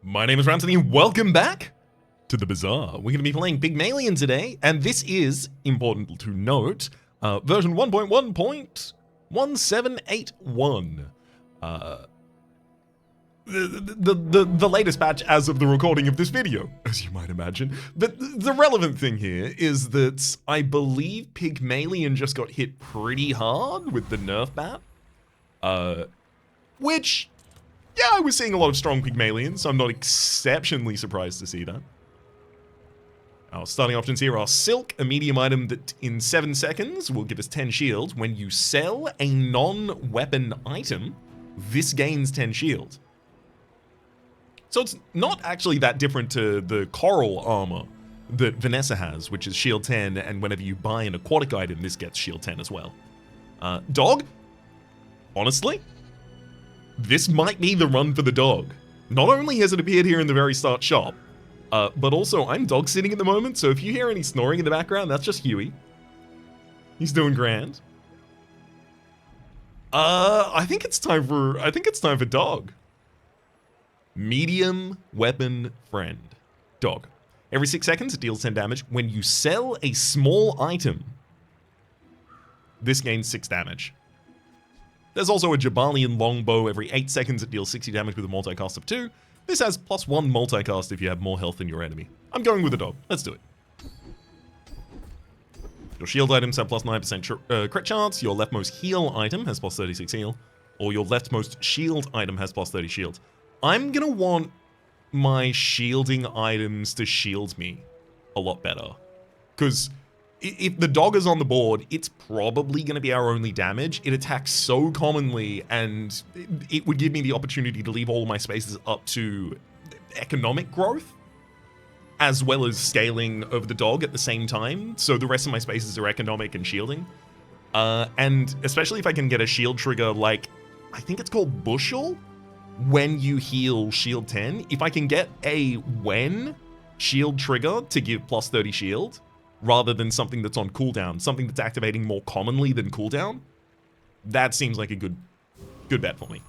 My name is Rhapsody, and welcome back to the Bazaar. We're going to be playing Pygmalion today, and this is, important to note, version 1.1.1781. The latest patch as of the recording of this video, as you might imagine. But the relevant thing here is that I believe Pygmalion just got hit pretty hard with the nerf bat. Which, yeah, I was seeing a lot of strong Pygmalions, so I'm not exceptionally surprised to see that. Our starting options here are Silk, a medium item that in 7 seconds will give us 10 shield. When you sell a non-weapon item, this gains 10 shield. So it's not actually that different to the coral armor that Vanessa has, which is shield 10, and whenever you buy an aquatic item, this gets shield 10 as well. Dog? Honestly? This might be the run for the dog. Not only has it appeared here in the very start shop, but also I'm dog sitting at the moment, so if you hear any snoring in the background, that's just Huey. He's doing grand. I think it's time for dog. Medium weapon friend. Dog. Every 6 seconds, it deals 10 damage. When you sell a small item, this gains 6 damage. There's also a Jabalian longbow. Every 8 seconds, it deals 60 damage with a multicast of 2. This has +1 multicast if you have more health than your enemy. I'm going with the dog. Let's do it. Your shield items have +9% crit chance. Your leftmost heal item has +36 heal. Or your leftmost shield item has +30 shield. I'm going to want my shielding items to shield me a lot better. Because if the dog is on the board, it's probably going to be our only damage. It attacks so commonly, and it would give me the opportunity to leave all my spaces up to economic growth, as well as scaling over the dog at the same time. So the rest of my spaces are economic and shielding. And especially if I can get a shield trigger like, I think it's called Bushel, when you heal shield 10. If I can get a when shield trigger to give +30 shield, rather than something that's on cooldown, something that's activating more commonly than cooldown, that seems like a good bet for me.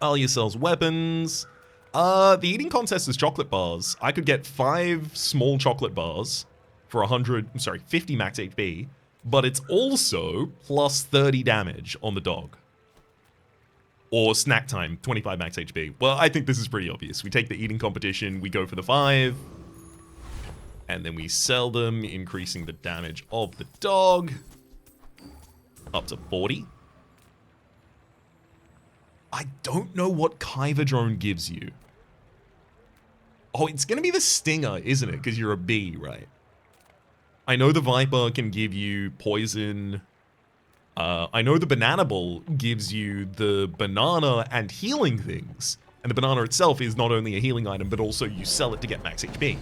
Alia sells weapons. The eating contest is chocolate bars. I could get 5 small chocolate bars for 50 max HP, but it's also +30 damage on the dog. Or snack time, 25 max HP. Well, I think this is pretty obvious. We take the eating competition, we go for the 5, and then we sell them, increasing the damage of the dog up to 40. I don't know what Kyver Drone gives you. Oh, it's going to be the Stinger, isn't it? Because you're a bee, right? I know the Viper can give you poison. I know the Banana Ball gives you the banana and healing things. And the banana itself is not only a healing item, but also you sell it to get max HP.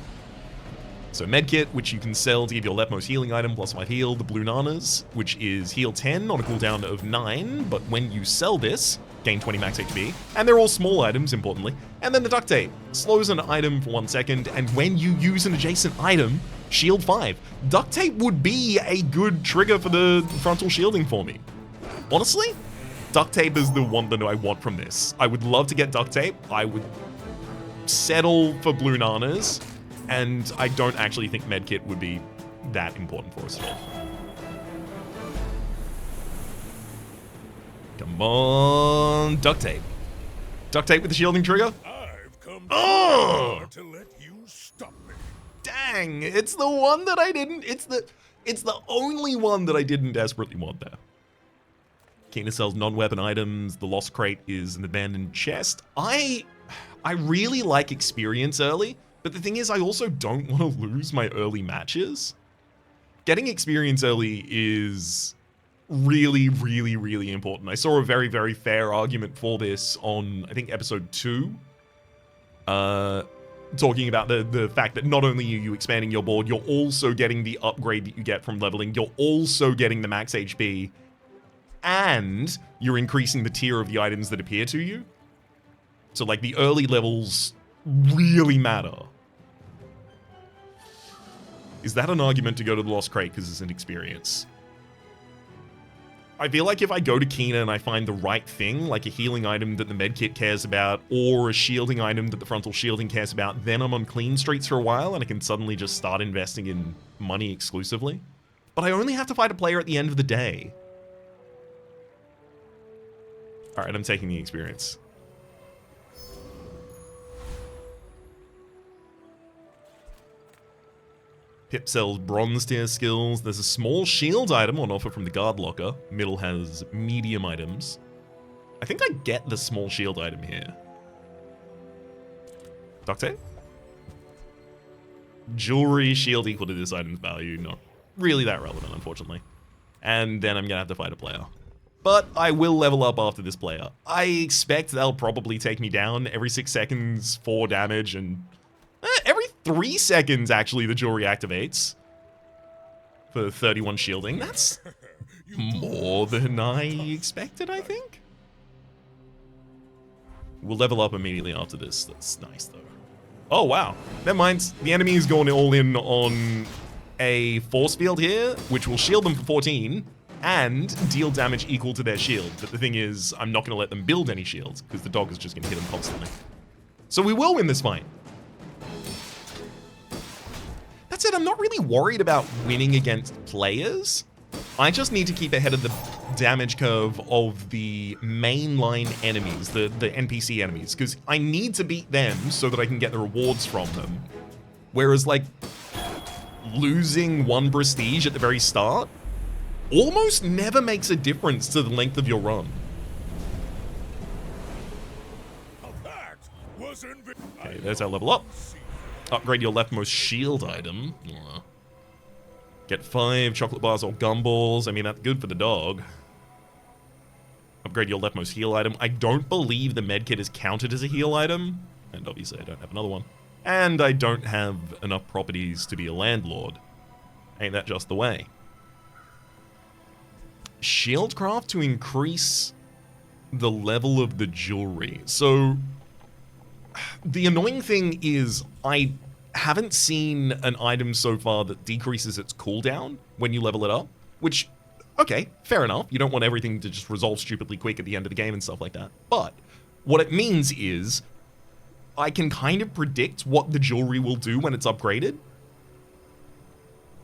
So Medkit, which you can sell to give your leftmost healing item +5 heal. The Blue Nanas, which is heal 10 on a cooldown of 9, but when you sell this, gain 20 max HP. And they're all small items, importantly. And then the Duct Tape, slows an item for 1 second, and when you use an adjacent item, shield 5. Duct Tape would be a good trigger for the frontal shielding for me. Honestly, Duct Tape is the one that I want from this. I would love to get Duct Tape. I would settle for Blue Nanas. And I don't actually think Medkit would be that important for us at all. Come on, Duct Tape. Duct Tape with the shielding trigger? I've come to let you stop me. Dang, it's the one that I didn't, it's the only one that I didn't desperately want there. Kina sells non-weapon items. The Lost Crate is an abandoned chest. I really like experience early. But the thing is, I also don't want to lose my early matches. Getting experience early is really, really, really important. I saw a very, very fair argument for this on, I think, episode 2. Talking about the fact that not only are you expanding your board, you're also getting the upgrade that you get from leveling. You're also getting the max HP. And you're increasing the tier of the items that appear to you. So, like, the early levels really matter. Is that an argument to go to the Lost Crate because it's an experience? I feel like if I go to Kina and I find the right thing, like a healing item that the medkit cares about, or a shielding item that the frontal shielding cares about, then I'm on clean streaks for a while and I can suddenly just start investing in money exclusively. But I only have to fight a player at the end of the day. Alright, I'm taking the experience. Pip sells bronze tier skills. There's a small shield item on offer from the guard locker. Middle has medium items. I think I get the small shield item here. Duct tape? Jewelry, shield equal to this item's value. Not really that relevant, unfortunately. And then I'm gonna have to fight a player. But I will level up after this player. I expect they'll probably take me down every 6 seconds, 4 damage, and every 3 seconds, actually, the jewelry activates for 31 shielding. That's more than I expected, I think. We'll level up immediately after this. That's nice, though. Oh, wow. Never mind. The enemy is going all in on a force field here, which will shield them for 14 and deal damage equal to their shield. But the thing is, I'm not going to let them build any shields because the dog is just going to hit them constantly. So we will win this fight. That said, I'm not really worried about winning against players. I just need to keep ahead of the damage curve of the mainline enemies, the NPC enemies, because I need to beat them so that I can get the rewards from them. Whereas, like, losing 1 prestige at the very start almost never makes a difference to the length of your run. Okay, there's our level up. Upgrade your leftmost shield item. Get 5 chocolate bars or gumballs. I mean, that's good for the dog. Upgrade your leftmost heal item. I don't believe the medkit is counted as a heal item. And obviously I don't have another one. And I don't have enough properties to be a landlord. Ain't that just the way? Shieldcraft to increase the level of the jewelry. So the annoying thing is I haven't seen an item so far that decreases its cooldown when you level it up, which, okay, fair enough. You don't want everything to just resolve stupidly quick at the end of the game and stuff like that. But what it means is I can kind of predict what the jewelry will do when it's upgraded.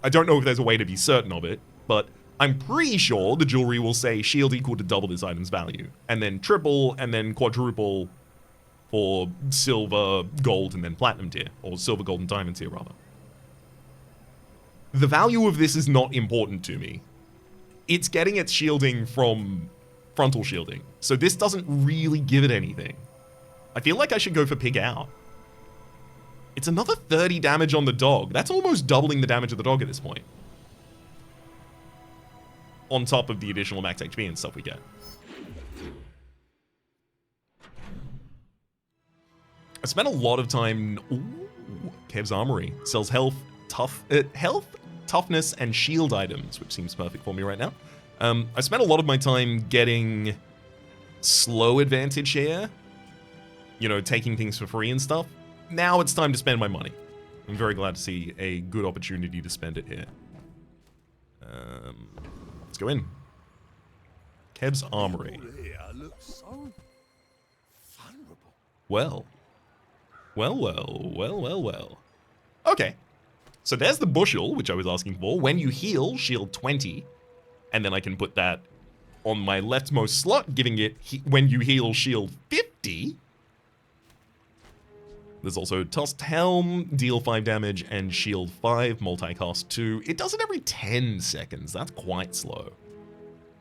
I don't know if there's a way to be certain of it, but I'm pretty sure the jewelry will say shield equal to double this item's value, and then triple, and then quadruple for silver, gold, and then platinum tier, or silver, gold, and diamond tier, rather. The value of this is not important to me. It's getting its shielding from frontal shielding, so this doesn't really give it anything. I feel like I should go for pig out. It's another 30 damage on the dog. That's almost doubling the damage of the dog at this point. On top of the additional max HP and stuff we get. I spent a lot of time... Ooh, Kev's Armory. Sells health, toughness, and shield items, which seems perfect for me right now. I spent a lot of my time getting slow advantage here. You know, taking things for free and stuff. Now it's time to spend my money. I'm very glad to see a good opportunity to spend it here. Let's go in. Kev's Armory. Well. Okay. So there's the bushel, which I was asking for. When you heal, shield 20. And then I can put that on my leftmost slot, giving it, when you heal, shield 50. There's also Tusked Helm, deal 5 damage, and shield 5, multicast 2. It does it every 10 seconds. That's quite slow.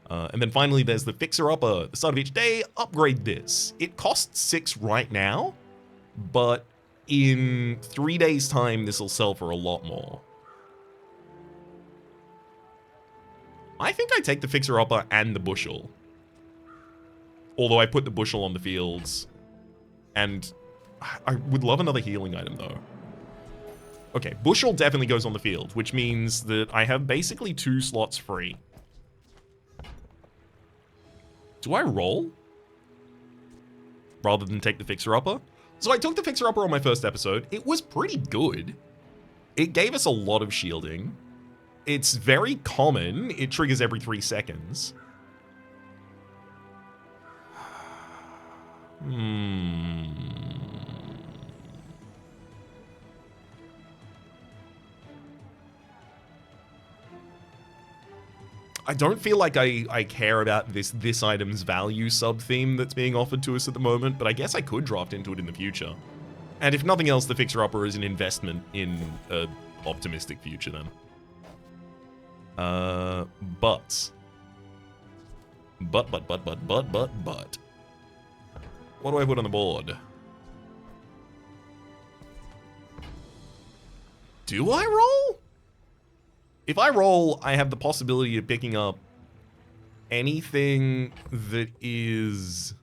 And then finally, there's the Fixer Upper. At the start of each day, upgrade this. It costs 6 right now, but in 3 days' time, this will sell for a lot more. I think I take the Fixer Upper and the Bushel. Although I put the Bushel on the fields, and I would love another healing item, though. Okay, Bushel definitely goes on the field, which means that I have basically 2 slots free. Do I roll? Rather than take the Fixer-Upper? So I took the Fixer-Upper on my first episode. It was pretty good. It gave us a lot of shielding. It's very common. It triggers every 3 seconds. I don't feel like I care about this item's value sub-theme that's being offered to us at the moment, but I guess I could draft into it in the future. And if nothing else, the Fixer-Upper is an investment in an optimistic future then. But. What do I put on the board? Do I roll? If I roll, I have the possibility of picking up anything that is...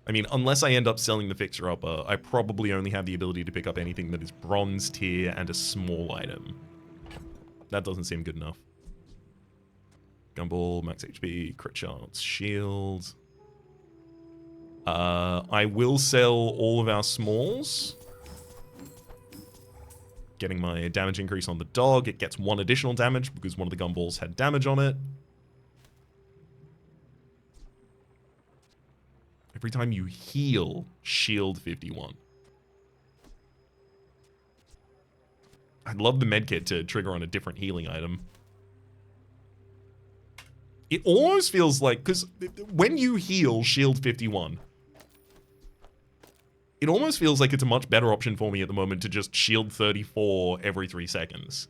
I mean, unless I end up selling the Fixer-Upper, I probably only have the ability to pick up anything that is bronze tier and a small item. That doesn't seem good enough. Gumball, max HP, crit chance, shield. I will sell all of our smalls. Getting my damage increase on the dog. It gets 1 additional damage because one of the gumballs had damage on it. Every time you heal, shield 51. I'd love the medkit to trigger on a different healing item. It almost feels like, because when you heal shield 51, it almost feels like it's a much better option for me at the moment to just shield 34 every 3 seconds.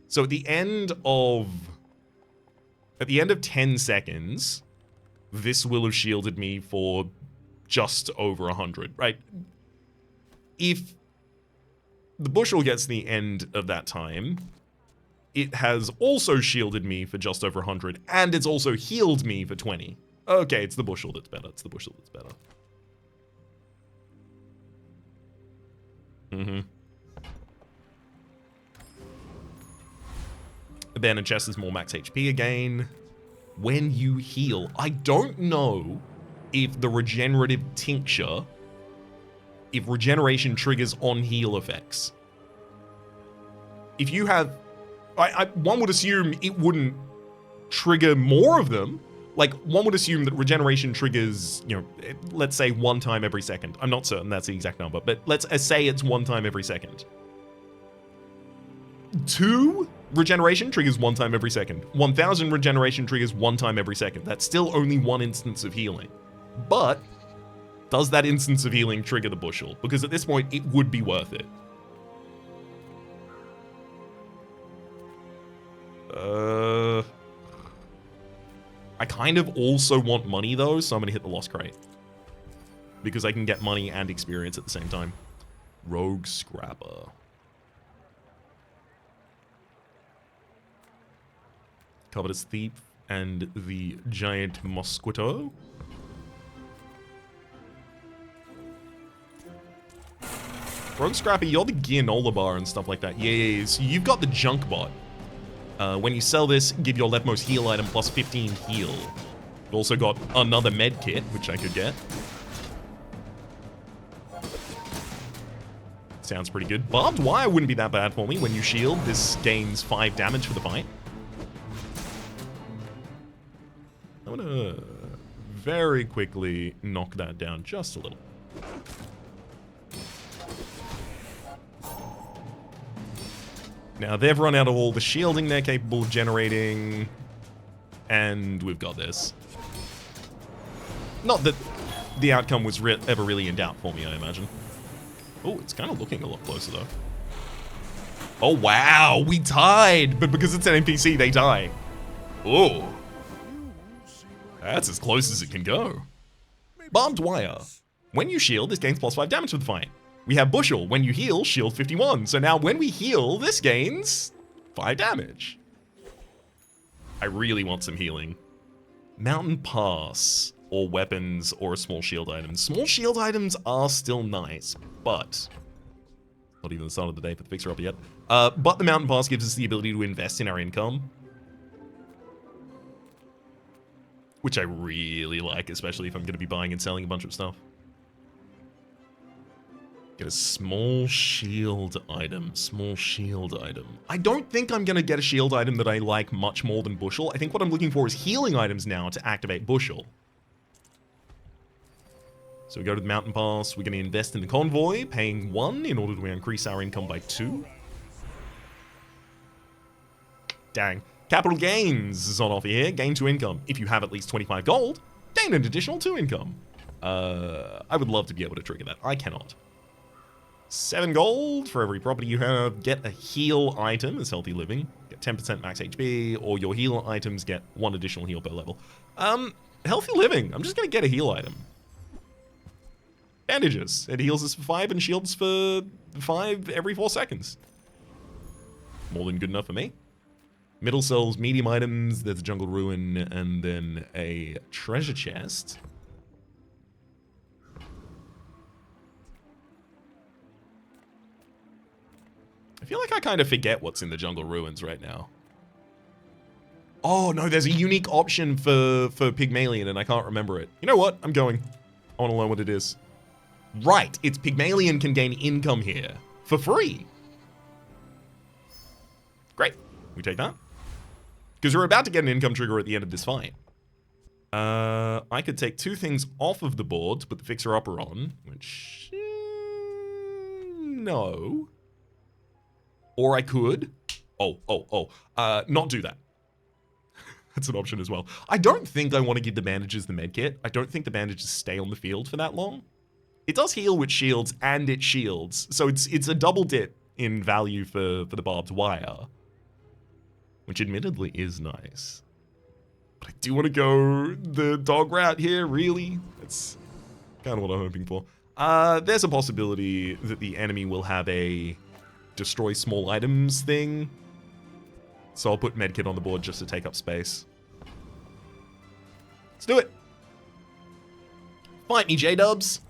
So at the end of 10 seconds, this will have shielded me for just over 100, right? If the bushel gets to the end of that time, it has also shielded me for just over 100, and it's also healed me for 20. Okay, it's the bushel that's better. It's the bushel that's better. Abandoned chest is more max HP again. When you heal, I don't know if the regenerative tincture, if regeneration triggers on heal effects. If you have, one would assume it wouldn't trigger more of them. Like, one would assume that regeneration triggers, you know, let's say 1 time every second. I'm not certain that's the exact number, but let's say it's 1 time every second. 2 regeneration triggers 1 time every second. 1000 regeneration triggers 1 time every second. That's still only 1 instance of healing. But does that instance of healing trigger the bushel? Because at this point, it would be worth it. I kind of also want money though, so I'm gonna hit the lost crate. Because I can get money and experience at the same time. Rogue Scrapper. Covetous Thief and the Giant Mosquito. Rogue Scrapper, you're the Geanola bar and stuff like that. Yeah. So you've got the junk bot. When you sell this, give your leftmost heal item plus 15 heal. You've also got another med kit, which I could get. Sounds pretty good. Barbed wire wouldn't be that bad for me. When you shield, this gains 5 damage for the fight. I'm gonna very quickly knock that down just a little. Now, they've run out of all the shielding they're capable of generating, and we've got this. Not that the outcome was ever really in doubt for me, I imagine. Oh, it's kind of looking a lot closer, though. Oh, wow, we tied! But because it's an NPC, they die. Oh. That's as close as it can go. Barbed wire. When you shield, this gains plus 5 damage for the fight. We have bushel. When you heal, shield 51. So now when we heal, this gains 5 damage. I really want some healing. Mountain Pass, or weapons, or a small shield item. Small shield items are still nice, but not even the start of the day for the Fixer-Upper yet. But the Mountain Pass gives us the ability to invest in our income, which I really like, especially if I'm going to be buying and selling a bunch of stuff. Get a small shield item. Small shield item. I don't think I'm going to get a shield item that I like much more than Bushel. I think what I'm looking for is healing items now to activate Bushel. So we go to the mountain pass. We're going to invest in the convoy, paying 1 in order to increase our income by 2. Dang. Capital gains is on offer here. Gain 2 income. If you have at least 25 gold, gain an additional 2 income. I would love to be able to trigger that. I cannot. 7 gold for every property you have. Get a heal item as healthy living. Get 10% max HP, or your heal items get 1 additional heal per level. Healthy living. I'm just going to get a heal item. Bandages. It heals us for 5 and shields for 5 every 4 seconds. More than good enough for me. Middle sells medium items. There's a jungle ruin and then a treasure chest. I feel like I kind of forget what's in the jungle ruins right now. Oh no, there's a unique option for Pygmalion and I can't remember it. You know what? I'm going. I want to learn what it is. Right, it's Pygmalion can gain income here for free. Great, we take that. Because we're about to get an income trigger at the end of this fight. I could take 2 things off of the board to put the fixer-upper on, which... no. Or I could... not do that. That's an option as well. I don't think I want to give the bandages the medkit. I don't think the bandages stay on the field for that long. It does heal with shields, and it shields. So it's a double dip in value for the barbed wire. Which admittedly is nice. But I do want to go the dog route here, really. That's kind of what I'm hoping for. There's a possibility that the enemy will have a destroy small items thing. So I'll put medkit on the board just to take up space. Let's do it. Fight me, J-dubs.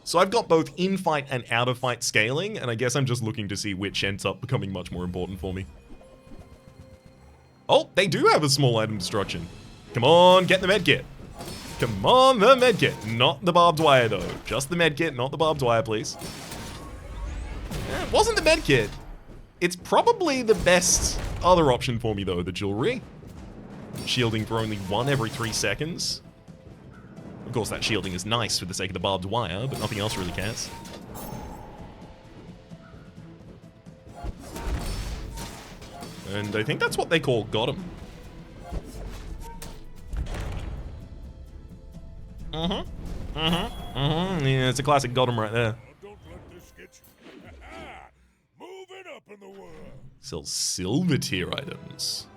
So I've got both in-fight and out-of-fight scaling, and I guess I'm just looking to see which ends up becoming much more important for me. Oh, they do have a small item destruction. Come on, get the medkit. Come on, the medkit. Not the barbed wire, though. Just the medkit, not the barbed wire, please. It wasn't the medkit. It's probably the best other option for me, though, the jewelry. Shielding for only 1 every 3 seconds. Of course, that shielding is nice for the sake of the barbed wire, but nothing else really cares. And I think that's what they call got him. Yeah, it's a classic got him right there. Don't let this get you. Moving up in the world. Sells silver tier items.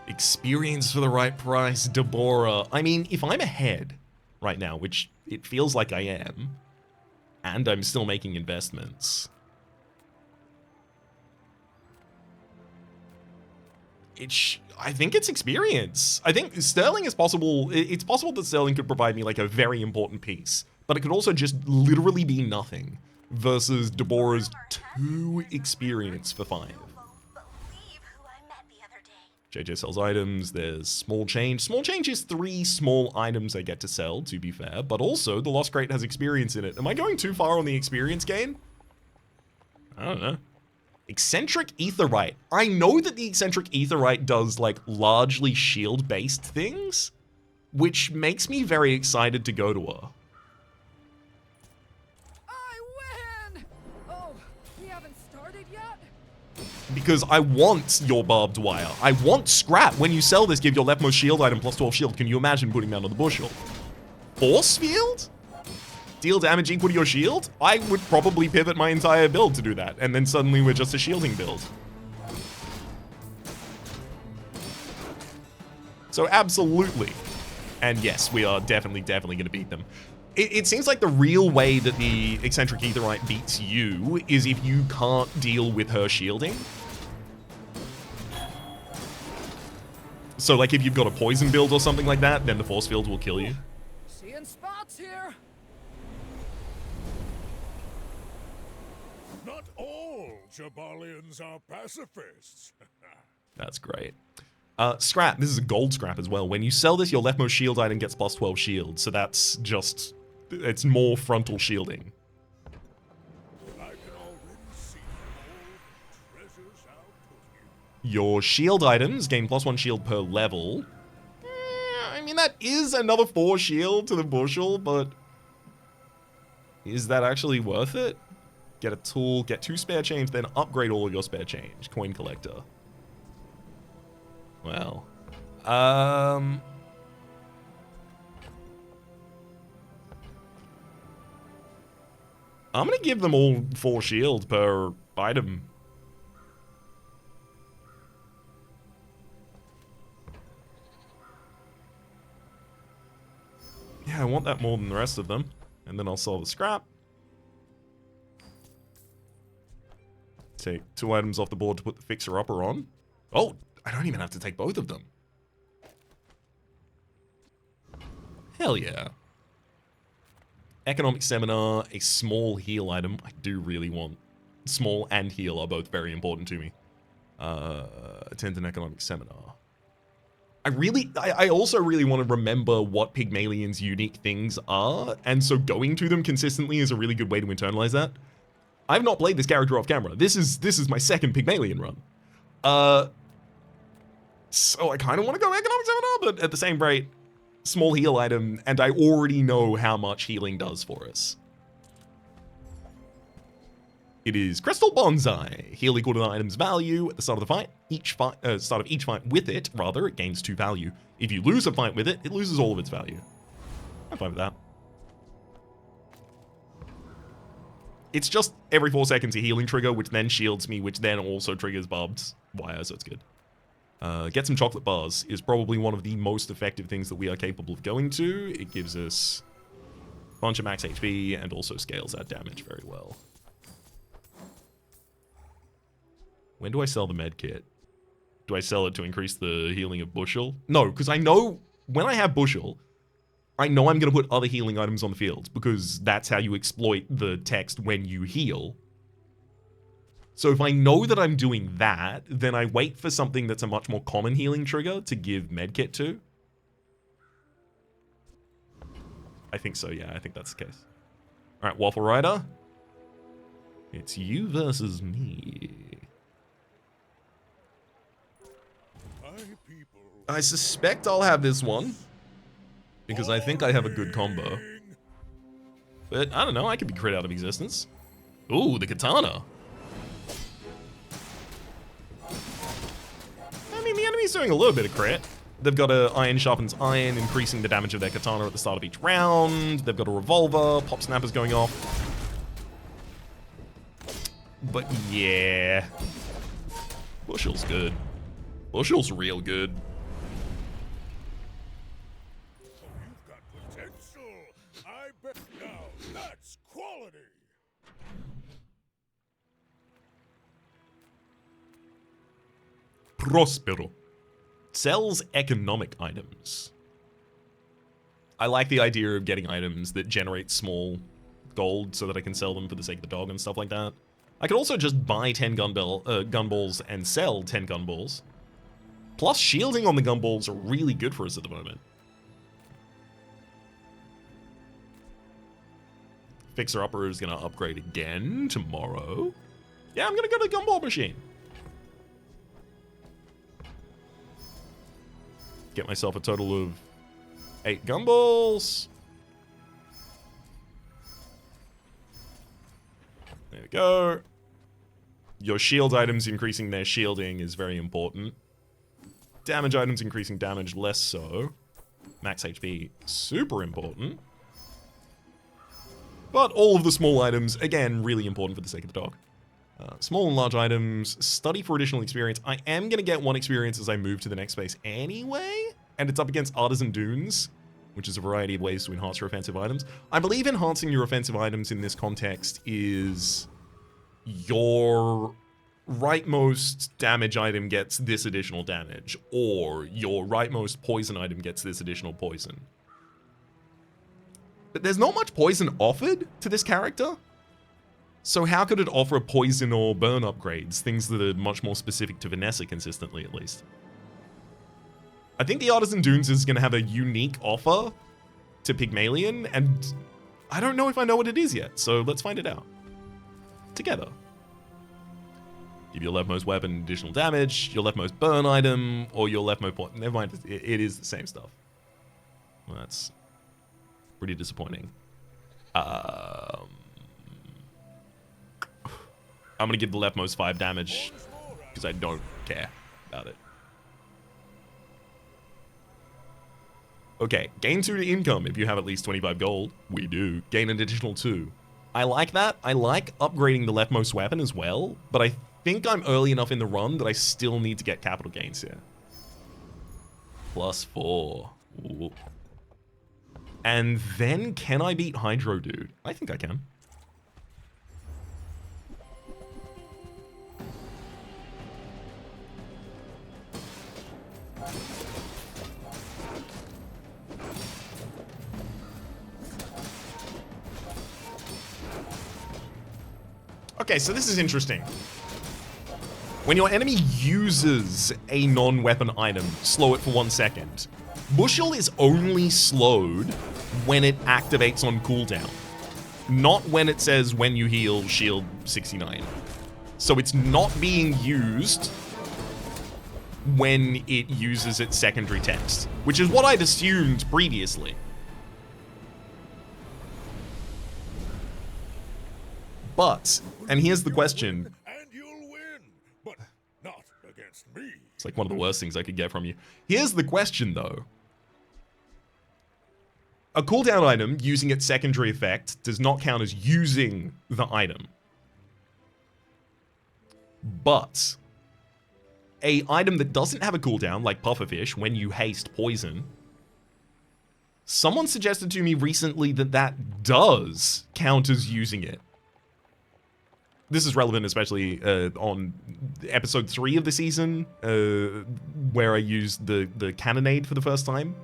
Experience for the right price, Deborah. I mean, if I'm ahead right now, which it feels like I am, and I'm still making investments, I think it's experience. I think Sterling is possible. It's possible that Sterling could provide me like a very important piece, but it could also just literally be nothing versus Deborah's 2 experience for 5. JJ sells items, there's small change. Small change is 3 small items I get to sell, to be fair, but also the Lost Crate has experience in it. Am I going too far on the experience gain? I don't know. Eccentric Aetheryte. I know that the Eccentric Aetheryte does, like, largely shield-based things, which makes me very excited to go to her. I win! Oh, we haven't started yet? Because I want your barbed wire. I want scrap. When you sell this, give your leftmost shield item plus 12 shield. Can you imagine putting that on the bushel? Force field? Deal damage equal to your shield? I would probably pivot my entire build to do that. And then suddenly we're just a shielding build. So absolutely. And yes, we are definitely going to beat them. It seems like the real way that the Eccentric Aetheryte beats you is if you can't deal with her shielding. So like if you've got a poison build or something like that, then the force field will kill you. Seeing spots here. Not all Jabalians are pacifists. That's great. Scrap. This is a gold scrap as well. When you sell this, your leftmost shield item gets plus 12 shield. So that's just... it's more frontal shielding. I can already see all the treasures I'll put in. Your shield items gain plus 1 shield per level. I mean, that is another 4 shield to the bushel, but is that actually worth it? Get a tool, get 2 spare change, then upgrade all of your spare change. Coin collector. Well, I'm gonna give them all 4 shield per item. Yeah, I want that more than the rest of them. And then I'll sell the scrap. Take 2 items off the board to put the fixer-upper on. Oh, I don't even have to take both of them. Hell yeah. Economic seminar, a small heal item. I do really want. Small and heal are both very important to me. Attend an economic seminar. I also really want to remember what Pygmalion's unique things are, and so going to them consistently is a really good way to internalize that. I've not played this character off camera. This is my second Pygmalion run. So I kind of want to go economic seminar, but at the same rate, small heal item, and I already know how much healing does for us. It is Crystal Bonsai. Heal equal to the item's value at the start of the fight. Start of each fight with it, rather, it gains 2 value. If you lose a fight with it, it loses all of its value. I'm fine with that. It's just every 4 seconds a healing trigger, which then shields me, which then also triggers barbed wire, so it's good. Get some chocolate bars is probably one of the most effective things that we are capable of going to. It gives us a bunch of max HP and also scales our damage very well. When do I sell the med kit? Do I sell it to increase the healing of Bushel? No, because I know when I have Bushel, I know I'm going to put other healing items on the field because that's how you exploit the text when you heal. So if I know that I'm doing that, then I wait for something that's a much more common healing trigger to give medkit to. I think so, yeah, I think that's the case. All right, Waffle Rider. It's you versus me. I suspect I'll have this one because I think I have a good combo. But I don't know, I could be crit out of existence. Ooh, the katana. I mean, the enemy's doing a little bit of crit. They've got a iron sharpens iron, increasing the damage of their katana at the start of each round. They've got a revolver, pop snappers going off. But yeah, Bushel's good. Bushel's real good. You've got potential. I bet now that's quality. Prospero. Sells economic items. I like the idea of getting items that generate small gold so that I can sell them for the sake of the dog and stuff like that. I could also just buy 10 gunballs and sell 10 gunballs. Plus, shielding on the gunballs are really good for us at the moment. Fixer-upper is going to upgrade again tomorrow. Yeah, I'm going to go to the gumball machine. Get myself a total of 8 gumballs. There we go. Your shield items increasing their shielding is very important. Damage items increasing damage, less so. Max HP, super important. But all of the small items, again, really important for the sake of the dog. Small and large items, study for additional experience. I am going to get 1 experience as I move to the next space anyway. And it's up against Artisan Dunes, which is a variety of ways to enhance your offensive items. I believe enhancing your offensive items in this context is your rightmost damage item gets this additional damage, or your rightmost poison item gets this additional poison. But there's not much poison offered to this character. So how could it offer poison or burn upgrades, things that are much more specific to Vanessa consistently, at least? I think the Artisan Dunes is going to have a unique offer to Pygmalion, and I don't know if I know what it is yet, so let's find it out. Together. Give your leftmost weapon additional damage, your leftmost burn item, or your leftmost point. Never mind, it is the same stuff. Well, that's pretty disappointing. I'm gonna give the leftmost 5 damage because I don't care about it. Okay, gain 2 to income if you have at least 25 gold. We do. Gain an additional 2. I like that. I like upgrading the leftmost weapon as well, but I think I'm early enough in the run that I still need to get capital gains here. +4. Ooh. And then can I beat Hydro Dude? I think I can. Okay, so this is interesting. When your enemy uses a non-weapon item, slow it for 1 second. Bushel is only slowed when it activates on cooldown. Not when it says when you heal, shield 69. So it's not being used when it uses its secondary text, which is what I'd assumed previously. But, and here's the question. And you'll win, but not against me. It's like one of the worst things I could get from you. Here's the question, though. A cooldown item using its secondary effect does not count as using the item. But a item that doesn't have a cooldown, like Pufferfish, when you haste poison, someone suggested to me recently that that does count as using it. This is relevant especially on episode 3 of the season, where I used the cannonade for the first time.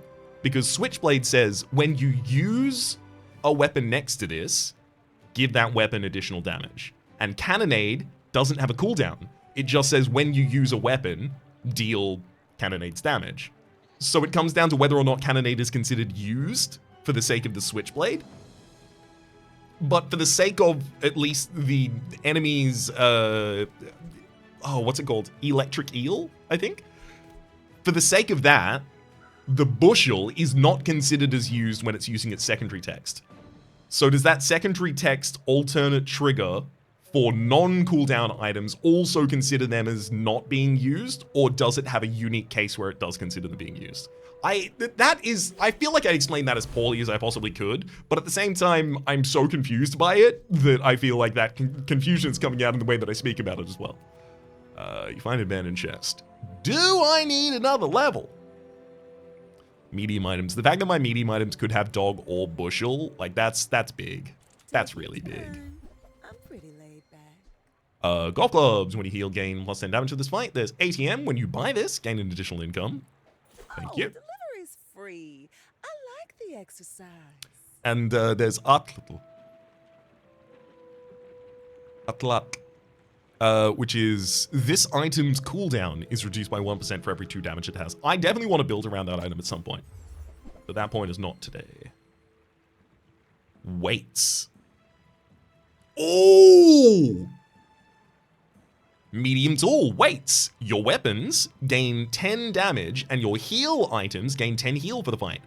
Because Switchblade says, when you use a weapon next to this, give that weapon additional damage. And cannonade doesn't have a cooldown. It just says when you use a weapon, deal cannonade's damage. So it comes down to whether or not cannonade is considered used for the sake of the Switchblade. But for the sake of at least the enemy's, what's it called? Electric eel, I think? For the sake of that, the bushel is not considered as used when it's using its secondary text. So does that secondary text alternate trigger for non-cooldown items also consider them as not being used? Or does it have a unique case where it does consider them being used? I feel like I explained that as poorly as I possibly could, but at the same time, I'm so confused by it that I feel like that confusion is coming out in the way that I speak about it as well. You find a abandoned chest. Do I need another level? Medium items. The fact that my medium items could have dog or bushel, like that's big. That's really big. I'm pretty laid back. Golf clubs. When you heal, gain +10 damage to this fight. There's ATM. When you buy this, gain an additional income. Thank you. Delivery's free. I like the exercise. And there's Atlatl, which is this item's cooldown is reduced by 1% for every 2 damage it has. I definitely want to build around that item at some point, but that point is not today. Weights. Oh! Medium to all weights. Your weapons gain 10 damage and your heal items gain 10 heal for the fight.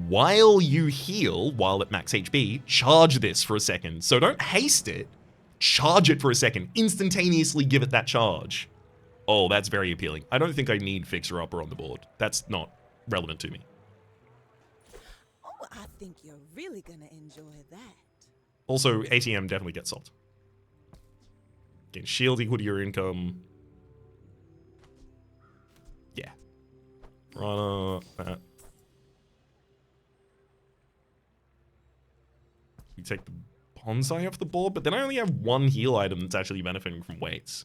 While you heal, while at max HP, charge this for a second. So don't haste it. Charge it for a second. Instantaneously give it that charge. Oh, that's very appealing. I don't think I need Fixer Upper on the board. That's not relevant to me. Oh, I think you're really gonna enjoy that. Also, ATM definitely gets salt. Gain shield equal to your income. Yeah. Run that. We take the bonsai off the board, but then I only have 1 heal item that's actually benefiting from weights.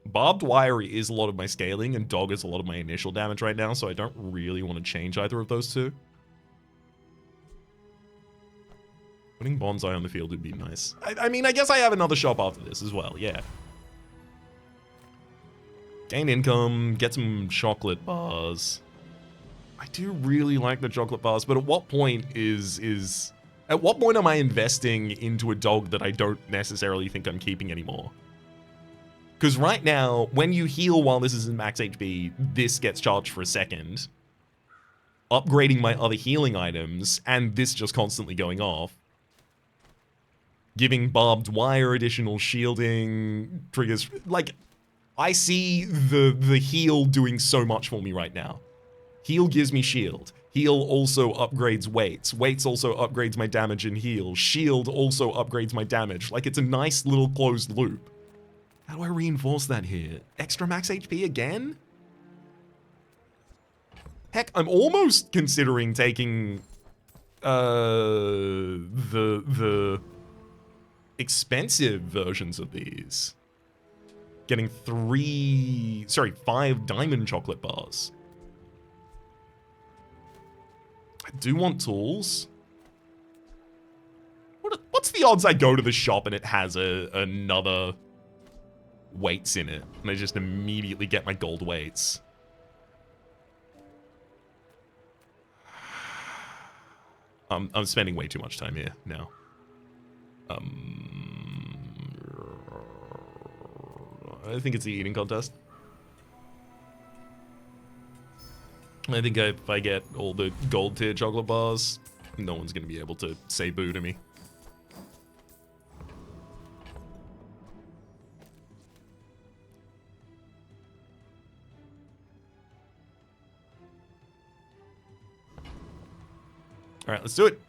Barbed wire is a lot of my scaling, and dog is a lot of my initial damage right now, so I don't really want to change either of those two. Putting bonsai on the field would be nice. I mean, I guess I have another shop after this as well, yeah. Gain income, get some chocolate bars. I do really like the chocolate bars, but at what point is At what point am I investing into a dog that I don't necessarily think I'm keeping anymore? Because right now, when you heal while this is in max HP, this gets charged for a second. Upgrading my other healing items, and this just constantly going off. Giving barbed wire additional shielding triggers. Like, I see the heal doing so much for me right now. Heal gives me shield. Heal also upgrades weights. Weights also upgrades my damage and heal. Shield also upgrades my damage. Like, it's a nice little closed loop. How do I reinforce that here? Extra max HP again? Heck, I'm almost considering taking the expensive versions of these. Getting 5 diamond chocolate bars. I do want tools. What's the odds I go to the shop and it has another weights in it, and I just immediately get my gold weights? I'm spending way too much time here now. I think it's the eating contest. I think if I get all the gold tier chocolate bars, no one's gonna be able to say boo to me. All right, let's do it.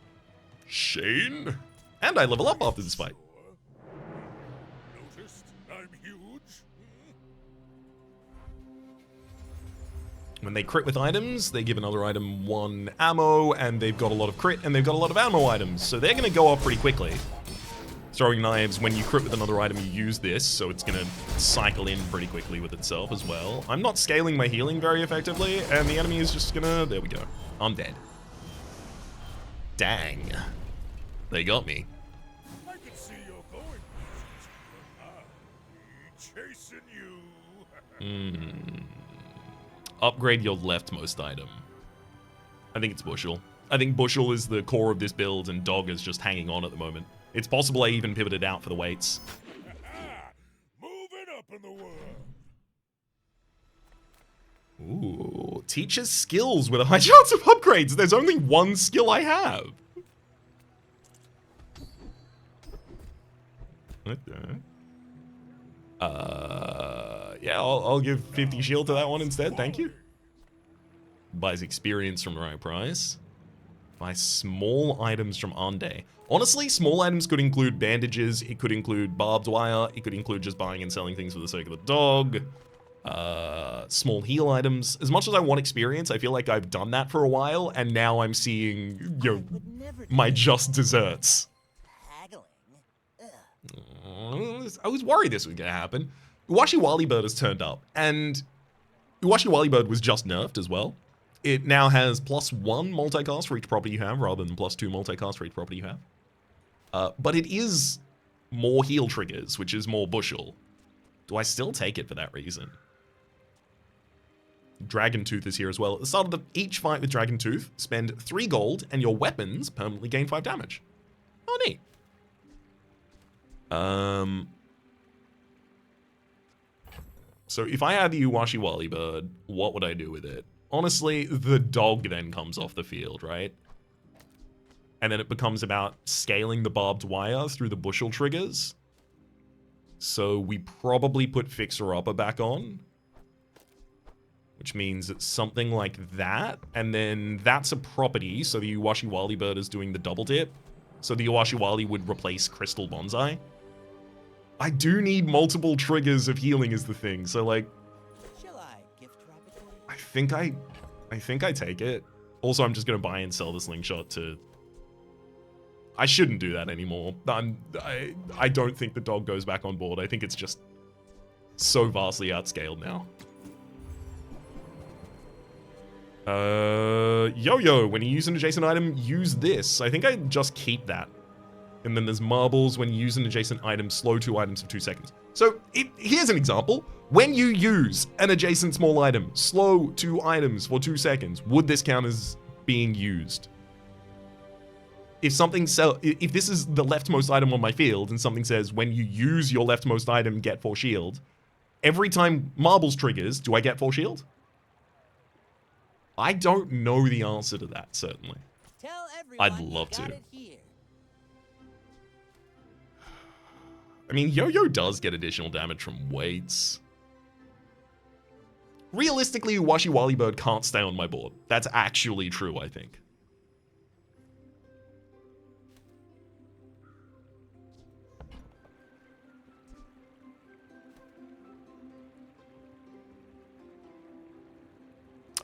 Shane. And I level up after this fight. Noticed I'm huge? When they crit with items, they give another item 1 ammo, and they've got a lot of crit, and they've got a lot of ammo items, so they're gonna go off pretty quickly. Throwing knives, when you crit with another item, you use this, so it's gonna cycle in pretty quickly with itself as well. I'm not scaling my healing very effectively, and the enemy is just gonna... There we go. I'm dead. Dang. They got me. I can see you're going places, but I'm chasing you. Upgrade your leftmost item. I think it's Bushel. I think Bushel is the core of this build, and Dog is just hanging on at the moment. It's possible I even pivoted out for the weights. Moving up in the world. Ooh, teaches skills with a high chance of upgrades. There's only one skill I have. Okay. Yeah, I'll give 50 shield to that one instead. Thank you. Buys experience from the right price. Buy small items from Ande. Honestly, small items could include bandages. It could include barbed wire. It could include just buying and selling things for the sake of the dog. Small heal items. As much as I want experience, I feel like I've done that for a while, and now I'm seeing, you know, my just desserts. I was worried this was gonna happen. Uwashi Wali Bird has turned up, and Uwashi Wali Bird was just nerfed as well. It now has +1 multicast for each property you have, rather than +2 multicast for each property you have. But it is more heal triggers, which is more Bushel. Do I still take it for that reason? Dragon Tooth is here as well. At the start of each fight with Dragon Tooth, spend 3 gold, and your weapons permanently gain 5 damage. Oh, neat. So if I had the Uwashi Wali Bird, what would I do with it? Honestly, the dog then comes off the field, right? And then it becomes about scaling the barbed wire through the Bushel triggers. So we probably put Fixer Upper back on, which means it's something like that. And then that's a property, so the Uwashi Wali Bird is doing the double dip. So the Uwashi Wali would replace Crystal Bonsai. I do need multiple triggers of healing is the thing, so like... Shall I gift wrap it for you? I think I take it. Also, I'm just gonna buy and sell the slingshot to... I shouldn't do that anymore. I don't think the dog goes back on board. I think it's just so vastly outscaled now. Yo-yo, when you use an adjacent item, use this. I think I just keep that. And then there's marbles. When you use an adjacent item, slow 2 items for 2 seconds. So here's an example. When you use an adjacent small item, slow 2 items for 2 seconds, would this count as being used? if this is the leftmost item on my field and something says when you use your leftmost item, get 4 shield, every time marbles triggers, do I get 4 shield? I don't know the answer to that, certainly. Tell everyone I'd love you got to. it here. I mean, Yo-Yo does get additional damage from weights. Realistically, Washi Wally Bird can't stay on my board. That's actually true, I think.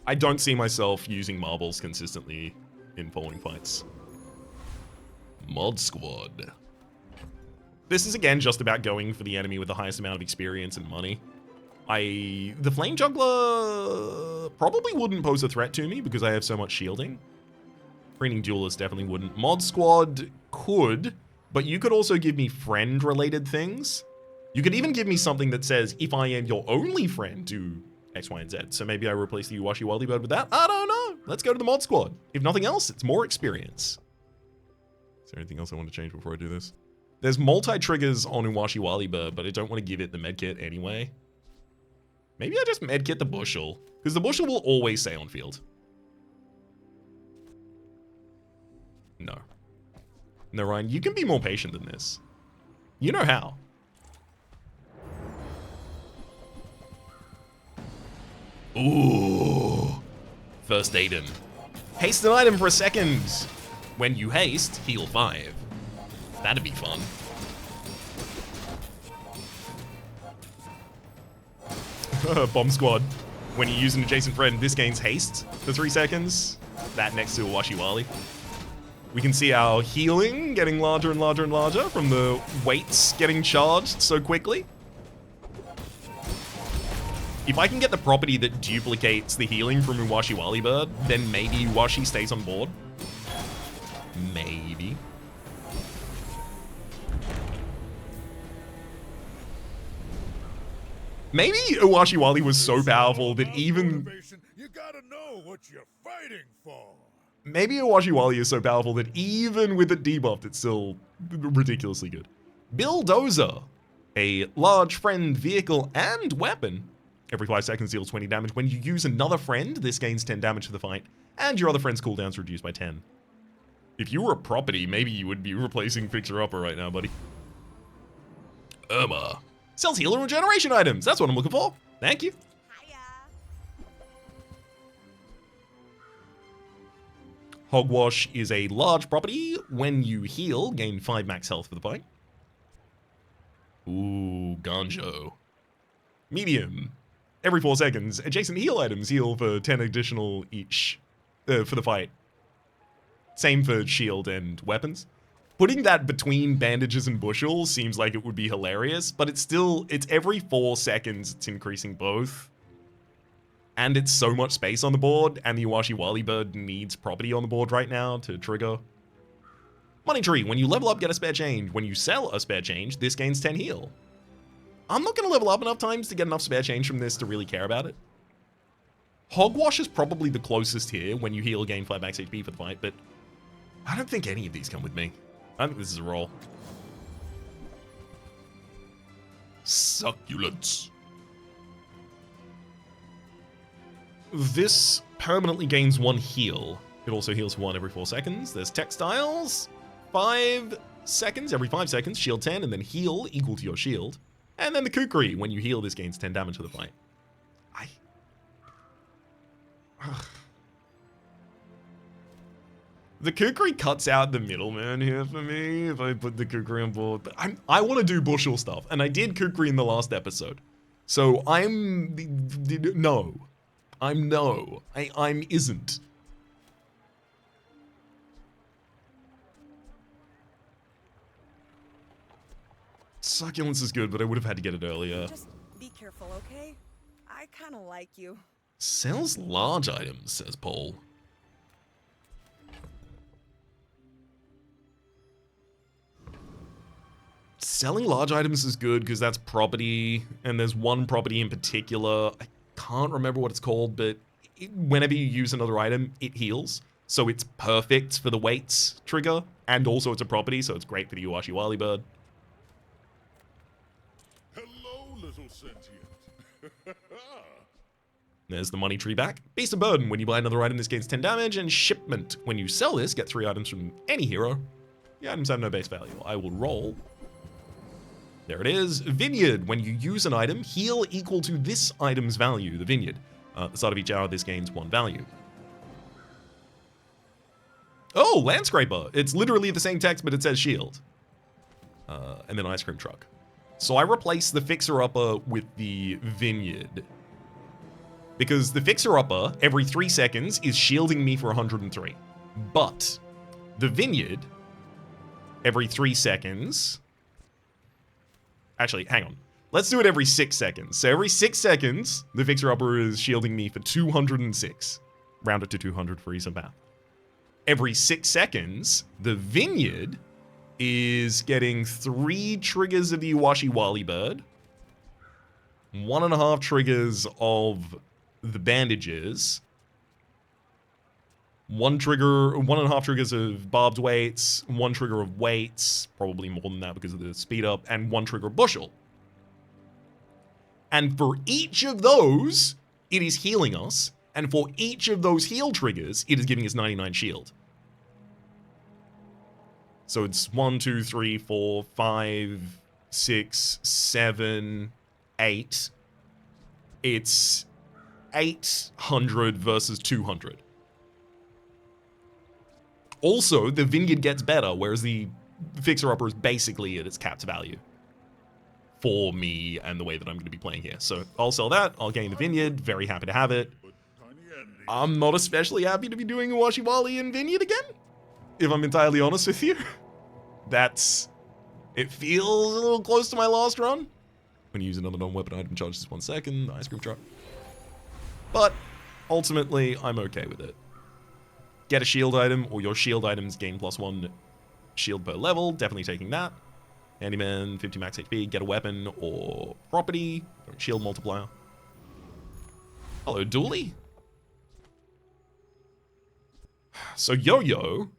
I don't see myself using marbles consistently in following fights. Mod Squad. This is again just about going for the enemy with the highest amount of experience and money. The Flame Juggler probably wouldn't pose a threat to me because I have so much shielding. Preening Duelist definitely wouldn't. Mod Squad could, but you could also give me friend-related things. You could even give me something that says, if I am your only friend, do X, Y, and Z. So maybe I replace the Washi Wally Bird with that. I don't know. Let's go to the Mod Squad. If nothing else, it's more experience. Is there anything else I want to change before I do this? There's multi-triggers on Uwashi Wally Bird, but I don't want to give it the medkit anyway. Maybe I just medkit the bushel, because the bushel will always stay on field. No. No, Ryan, you can be more patient than this. You know how. Ooh. First aid him. Haste an item for a second. When you haste, heal 5. That'd be fun. Bomb Squad. When you use an adjacent friend, this gains haste for 3 seconds. That next to a Washi Wally. We can see our healing getting larger and larger and larger from the weights getting charged so quickly. If I can get the property that duplicates the healing from Uwashi Wally Bird, then maybe Uwashi stays on board. Maybe. Maybe Uwashi Wally was so powerful that even... You gotta know what you're fighting for. Maybe Uwashi Wally is so powerful that even with it debuffed, it's still ridiculously good. Bulldozer. A large friend, vehicle, and weapon. Every 5 seconds deals 20 damage. When you use another friend, this gains 10 damage for the fight, and your other friend's cooldown's reduced by 10. If you were a property, maybe you would be replacing Fixer Upper right now, buddy. Irma. Sells healer and regeneration items. That's what I'm looking for. Thank you. Hiya. Hogwash is a large property. When you heal, gain 5 max health for the fight. Ooh, Ganjo. Medium. Every 4 seconds, adjacent heal items heal for 10 additional each for the fight. Same for shield and weapons. Putting that between bandages and bushels seems like it would be hilarious, but it's every 4 seconds it's increasing both. And it's so much space on the board, and the Uwashi Wally Bird needs property on the board right now to trigger. Money Tree, when you level up, get a spare change. When you sell a spare change, this gains 10 heal. I'm not going to level up enough times to get enough spare change from this to really care about it. Hogwash is probably the closest here when you heal, gain 5 max HP for the fight, but I don't think any of these come with me. I think this is a roll. Succulents. This permanently gains 1 heal. It also heals 1 every 4 seconds. There's Textiles. 5 seconds, every 5 seconds, shield 10, and then heal equal to your shield. And then the Kukri, when you heal, this gains 10 damage to the fight. The Kukri cuts out the middleman here for me if I put the Kukri on board. But I want to do bushel stuff, and I did Kukri in the last episode. So I'm no. I'm no. I'm isn't. Succulence is good, but I would have had to get it earlier. Just be careful, okay? I kind of like you. Sells large items, says Paul. Selling large items is good because that's property, and there's one property in particular. I can't remember what it's called, but whenever you use another item, it heals. So it's perfect for the weights trigger, and also it's a property, so it's great for the Uwashi Wali Bird. Hello, little sentient. There's the money tree back. Beast of Burden. When you buy another item, this gains 10 damage, and Shipment. When you sell this, get 3 items from any hero. The items have no base value. I will roll. There it is. Vineyard. When you use an item, heal equal to this item's value, the Vineyard. At the start of each hour, this gains 1 value. Oh, Landscraper. It's literally the same text, but it says shield. And then Ice Cream Truck. So I replace the Fixer-Upper with the Vineyard. Because the Fixer-Upper, every 3 seconds, is shielding me for 103. But the Vineyard, every 3 seconds... Actually, hang on. Let's do it every 6 seconds. So every 6 seconds, the Fixer-Upper is shielding me for 206. Round it to 200 for ease of math. Every 6 seconds, the Vineyard is getting 3 triggers of the Uwashi Wali Bird, 1.5 triggers of the bandages, 1.5 triggers of barbed weights, 1 trigger of weights, probably more than that because of the speed up, and 1 trigger of bushel. And for each of those, it is healing us, and for each of those heal triggers, it is giving us 99 shield. So it's 1, 2, 3, 4, 5, 6, 7, 8. It's 800 versus 200. Also, the Vineyard gets better, whereas the Fixer-Upper is basically at its capped value for me and the way that I'm going to be playing here. So I'll sell that. I'll gain the Vineyard. Very happy to have it. I'm not especially happy to be doing Uwashi Wali and Vineyard again, if I'm entirely honest with you. It feels a little close to my last run. When you use another non-weapon item, charges 1 second, Ice Cream Truck. But ultimately, I'm okay with it. Get a shield item, or your shield items gain +1 shield per level. Definitely taking that. Handyman, 50 max HP. Get a weapon or property. Shield multiplier. Hello, Dooley. So Yo-Yo,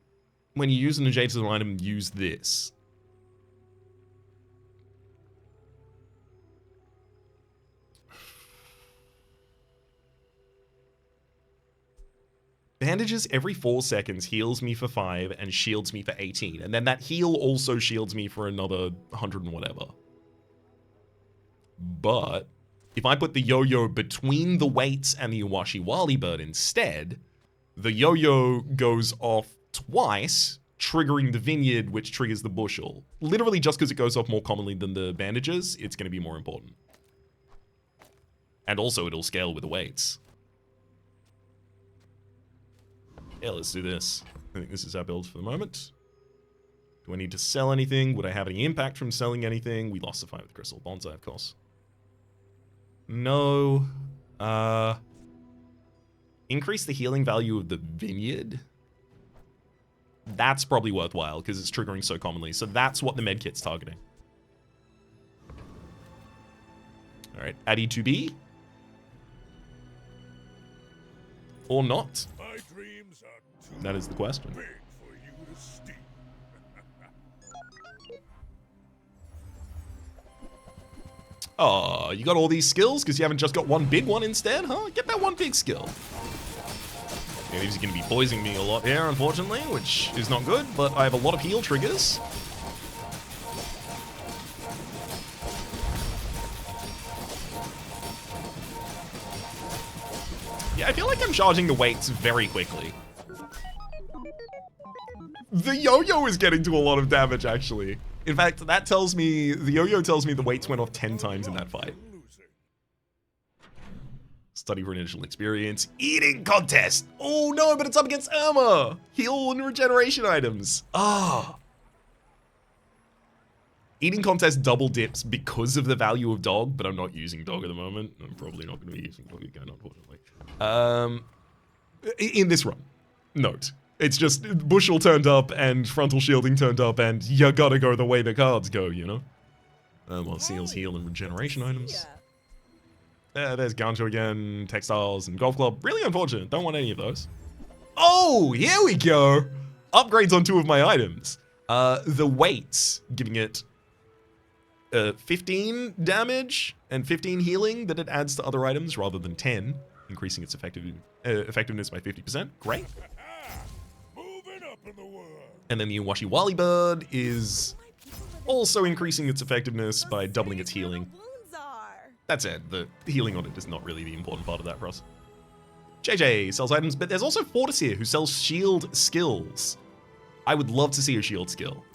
when you use an adjacent item, use this. Bandages every 4 seconds heals me for 5 and shields me for 18. And then that heal also shields me for another 100 and whatever. But if I put the Yo-Yo between the weights and the Uwashi Wali Bird instead, the Yo-Yo goes off twice, triggering the Vineyard, which triggers the bushel. Literally just because it goes off more commonly than the bandages, it's going to be more important. And also it'll scale with the weights. Yeah, let's do this. I think this is our build for the moment. Do I need to sell anything? Would I have any impact from selling anything? We lost the fight with Crystal Bonsai, of course. No. Increase the healing value of the Vineyard. That's probably worthwhile because it's triggering so commonly. So that's what the medkit's targeting. All right, Addy to be. Or not. My dreams are too That is the question. big for you to steal. Oh, you got all these skills because you haven't just got one big one instead, huh? Get that one big skill. Yeah, these are going to be poisoning me a lot here, unfortunately, which is not good, but I have a lot of heal triggers. Yeah, I feel like I'm charging the weights very quickly. The Yo-Yo is getting to a lot of damage, actually. In fact, that tells me, the Yo-Yo tells me the weights went off 10 times in that fight. Study for initial experience. Eating contest! Oh no, but it's up against Irma! Heal and regeneration items. Ah. Eating contest double dips because of the value of dog, but I'm not using dog at the moment. I'm probably not going to be using dog again, unfortunately. In this run, note. It's just Bushel turned up and frontal shielding turned up and you gotta go the way the cards go, you know? Well, seals, heal, and regeneration items. There's Gancho again, textiles, and golf club. Really unfortunate. Don't want any of those. Oh, here we go. Upgrades on 2 of my items. The weights, giving it 15 damage and 15 healing that it adds to other items rather than 10, increasing its effectiveness by 50%. Great. Moving up in the world. And then the Iwashi Wali Bird is also increasing its effectiveness by doubling its healing. Wounds are. That's it. The healing on it is not really the important part of that for us. JJ sells items, but there's also Fortis here who sells shield skills. I would love to see a shield skill.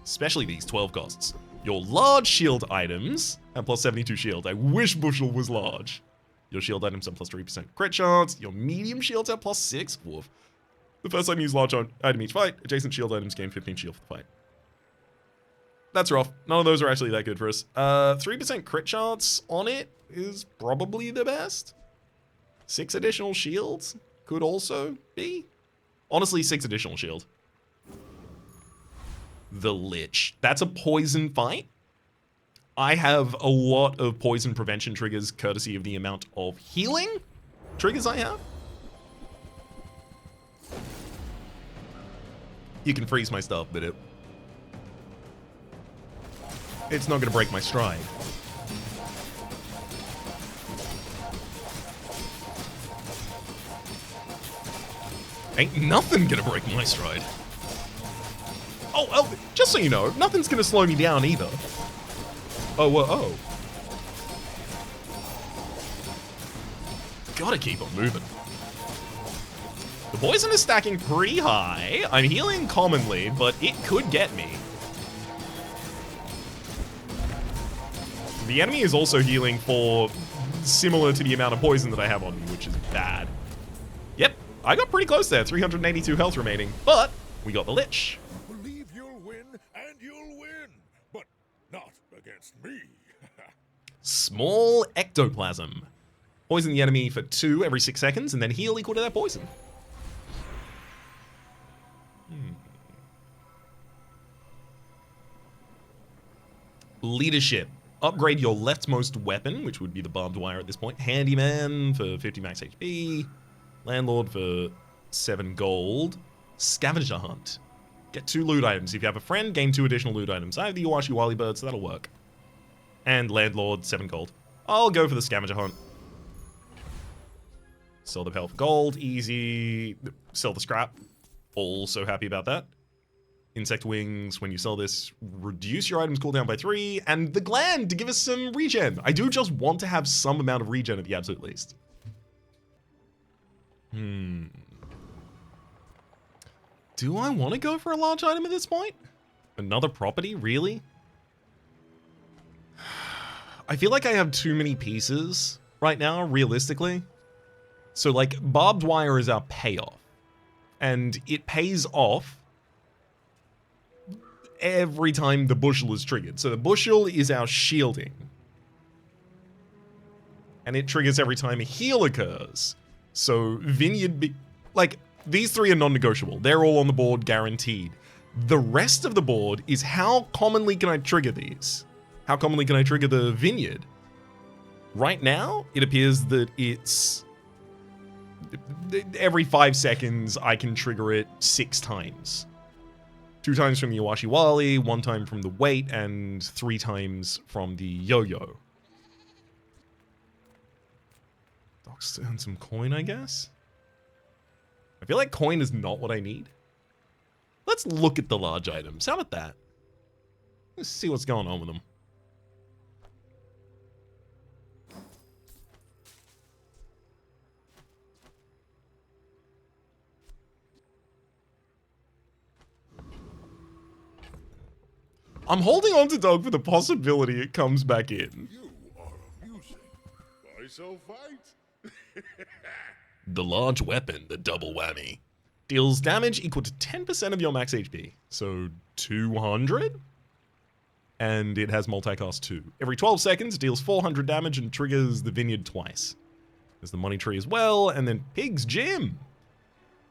Especially these 12 costs. Your large shield items have plus 72 shield. I wish Bushel was large. Your shield items have plus 3% crit chance. Your medium shields have plus 6. Woof. The first time you use large item each fight, adjacent shield items gain 15 shield for the fight. That's rough. None of those are actually that good for us. 3% crit chance on it is probably the best. 6 additional shields could also be. Honestly, 6 additional shield. The Lich. That's a poison fight. I have a lot of poison prevention triggers courtesy of the amount of healing triggers I have. You can freeze my stuff, but it's not going to break my stride. Ain't nothing going to break my stride. Oh, just so you know, nothing's going to slow me down either. Oh. Gotta keep on moving. The poison is stacking pretty high. I'm healing commonly, but it could get me. The enemy is also healing for similar to the amount of poison that I have on me, which is bad. Yep, I got pretty close there. 382 health remaining, but we got the Lich. Believe you'll win, and you'll win, but not against me. Small ectoplasm. Poison the enemy for 2 every 6 seconds, and then heal equal to that poison. Leadership. Upgrade your leftmost weapon, which would be the barbed wire at this point. Handyman for 50 max HP. Landlord for 7 gold. Scavenger hunt. Get 2 loot items. If you have a friend, gain 2 additional loot items. I have the Iwashi Wali Bird, so that'll work. And landlord, 7 gold. I'll go for the scavenger hunt. Sell the pelt for gold, easy. Sell the scrap. Also happy about that. Insect wings, when you sell this, reduce your items cooldown by 3, and the gland to give us some regen. I do just want to have some amount of regen at the absolute least. Do I want to go for a large item at this point? Another property, really? I feel like I have too many pieces right now, realistically. So, like, barbed wire is our payoff. And it pays off every time the bushel is triggered. So the bushel is our shielding. And it triggers every time a heal occurs. So vineyard, like, these 3 are non-negotiable. They're all on the board, guaranteed. The rest of the board is how commonly can I trigger these? How commonly can I trigger the vineyard? Right now, it appears that it's every 5 seconds I can trigger it 6 times. 2 times from the Iwashi Wali, 1 time from the weight, and 3 times from the yo-yo. Docs earn some coin, I guess? I feel like coin is not what I need. Let's look at the large items. How about that? Let's see what's going on with them. I'm holding on to Dog for the possibility it comes back in. You are amusing. I shall fight. The large weapon, the double whammy. Deals damage equal to 10% of your max HP. So 200? And it has multicast 2. Every 12 seconds, it deals 400 damage and triggers the vineyard twice. There's the money tree as well, and then Pig's Gym.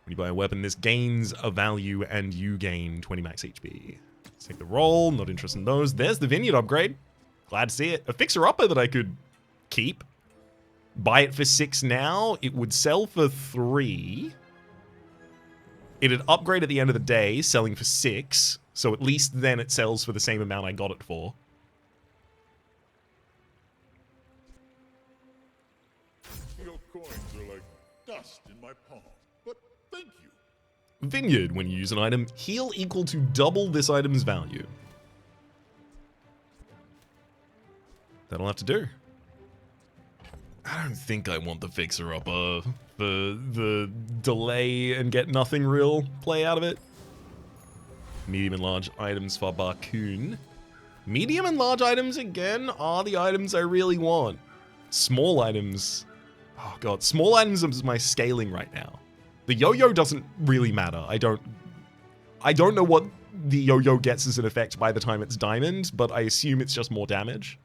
When you buy a weapon, this gains a value and you gain 20 max HP. Let's take the roll, not interested in those. There's the vineyard upgrade. Glad to see it. A fixer-upper that I could keep. Buy it for 6 now, it would sell for 3. It'd upgrade at the end of the day, selling for 6. So at least then it sells for the same amount I got it for. Your coins are like dust in my palm, but thank you. Vineyard, when you use an item, heal equal to double this item's value. That'll have to do. I don't think I want the fixer-upper for the delay and get nothing real play out of it. Medium and large items for Barcoon. Medium and large items, again, are the items I really want. Small items... Oh god, small items is my scaling right now. The yo-yo doesn't really matter. I don't know what the yo-yo gets as an effect by the time it's diamond, but I assume it's just more damage.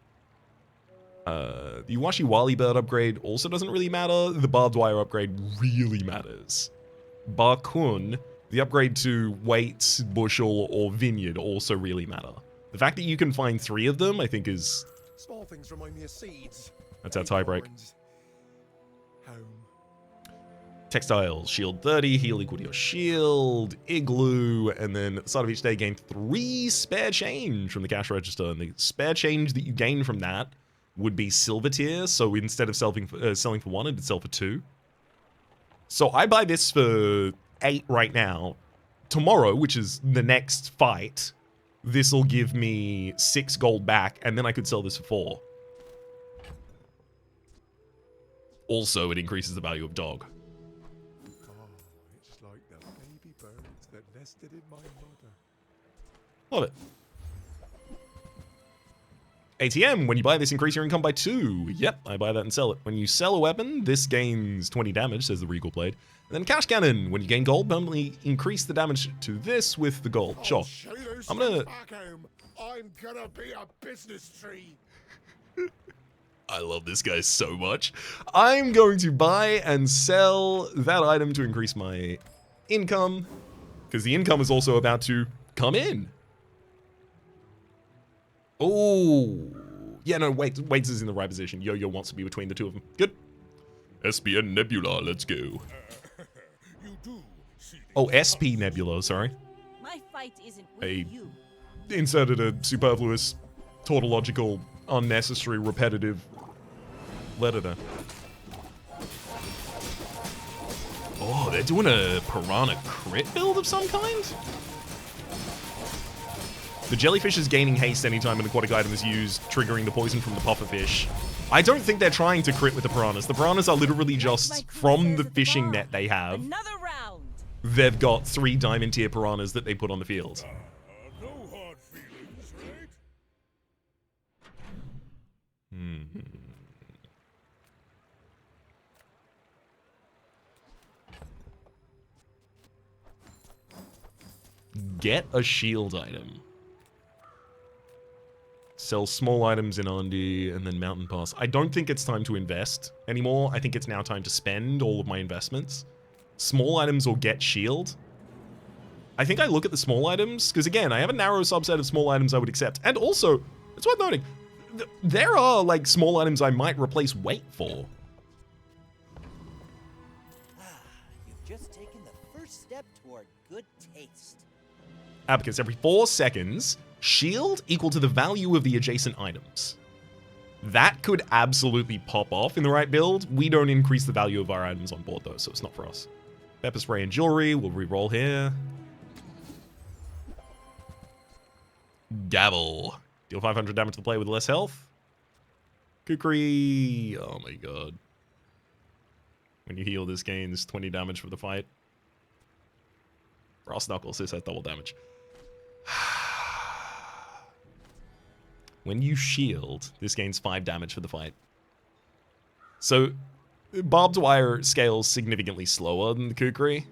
The Iwashi Wali Bird upgrade also doesn't really matter. The Barbed Wire upgrade really matters. Barkun, the upgrade to Weight, Bushel, or Vineyard also really matter. The fact that you can find 3 of them, I think is... Small things remind me of seeds. That's our tiebreak. Home. Textiles, shield 30, heal equal to your shield, igloo, and then at the start of each day gain 3 spare change from the cash register. And the spare change that you gain from that would be silver tier, so instead of selling for 1, it'd sell for 2. So I buy this for 8 right now. Tomorrow, which is the next fight, this will give me 6 gold back, and then I could sell this for 4. Also, it increases the value of dog. Oh, it's like the baby birds that nested in my mother. Love it. ATM, when you buy this, increase your income by 2. Yep, I buy that and sell it. When you sell a weapon, this gains 20 damage, says the Regal Blade. And then Cash Cannon, when you gain gold, permanently increase the damage to this with the gold. Sure. I'm gonna... Back home. I'm gonna be a business tree. I love this guy so much. I'm going to buy and sell that item to increase my income, because the income is also about to come in. Oh, yeah, no, Waits is in the right position. Yo-Yo wants to be between the two of them. Good. SP and Nebula, let's go. You do see Oh, SP Nebula, sorry. My fight isn't I with you. inserted a superfluous, tautological, unnecessary, repetitive letter there. Oh, they're doing a Piranha crit build of some kind? The jellyfish is gaining haste anytime an aquatic item is used, triggering the poison from the pufferfish. I don't think they're trying to crit with the piranhas. The piranhas are literally just, from the fishing net they have, Another round. they've got 3 diamond tier piranhas that they put on the field. no hard feelings, right? Get a shield item. Sell small items in Andy and then Mountain Pass. I don't think it's time to invest anymore. I think it's now time to spend all of my investments. Small items or get shield. I think I look at the small items, because again, I have a narrow subset of small items I would accept. And also, it's worth noting, there are like small items I might replace weight for. You've just taken the first step toward good taste. Abacus, every 4 seconds, shield equal to the value of the adjacent items. That could absolutely pop off in the right build. We don't increase the value of our items on board though, so it's not for us. Pepper spray and jewelry, we'll re-roll here. Gavel. Deal 500 damage to the player with less health. Kukri. Oh my god. When you heal, this gains 20 damage for the fight. Frost Knuckles, this has double damage. When you shield, this gains 5 damage for the fight. So, Barbed Wire scales significantly slower than the Kukri.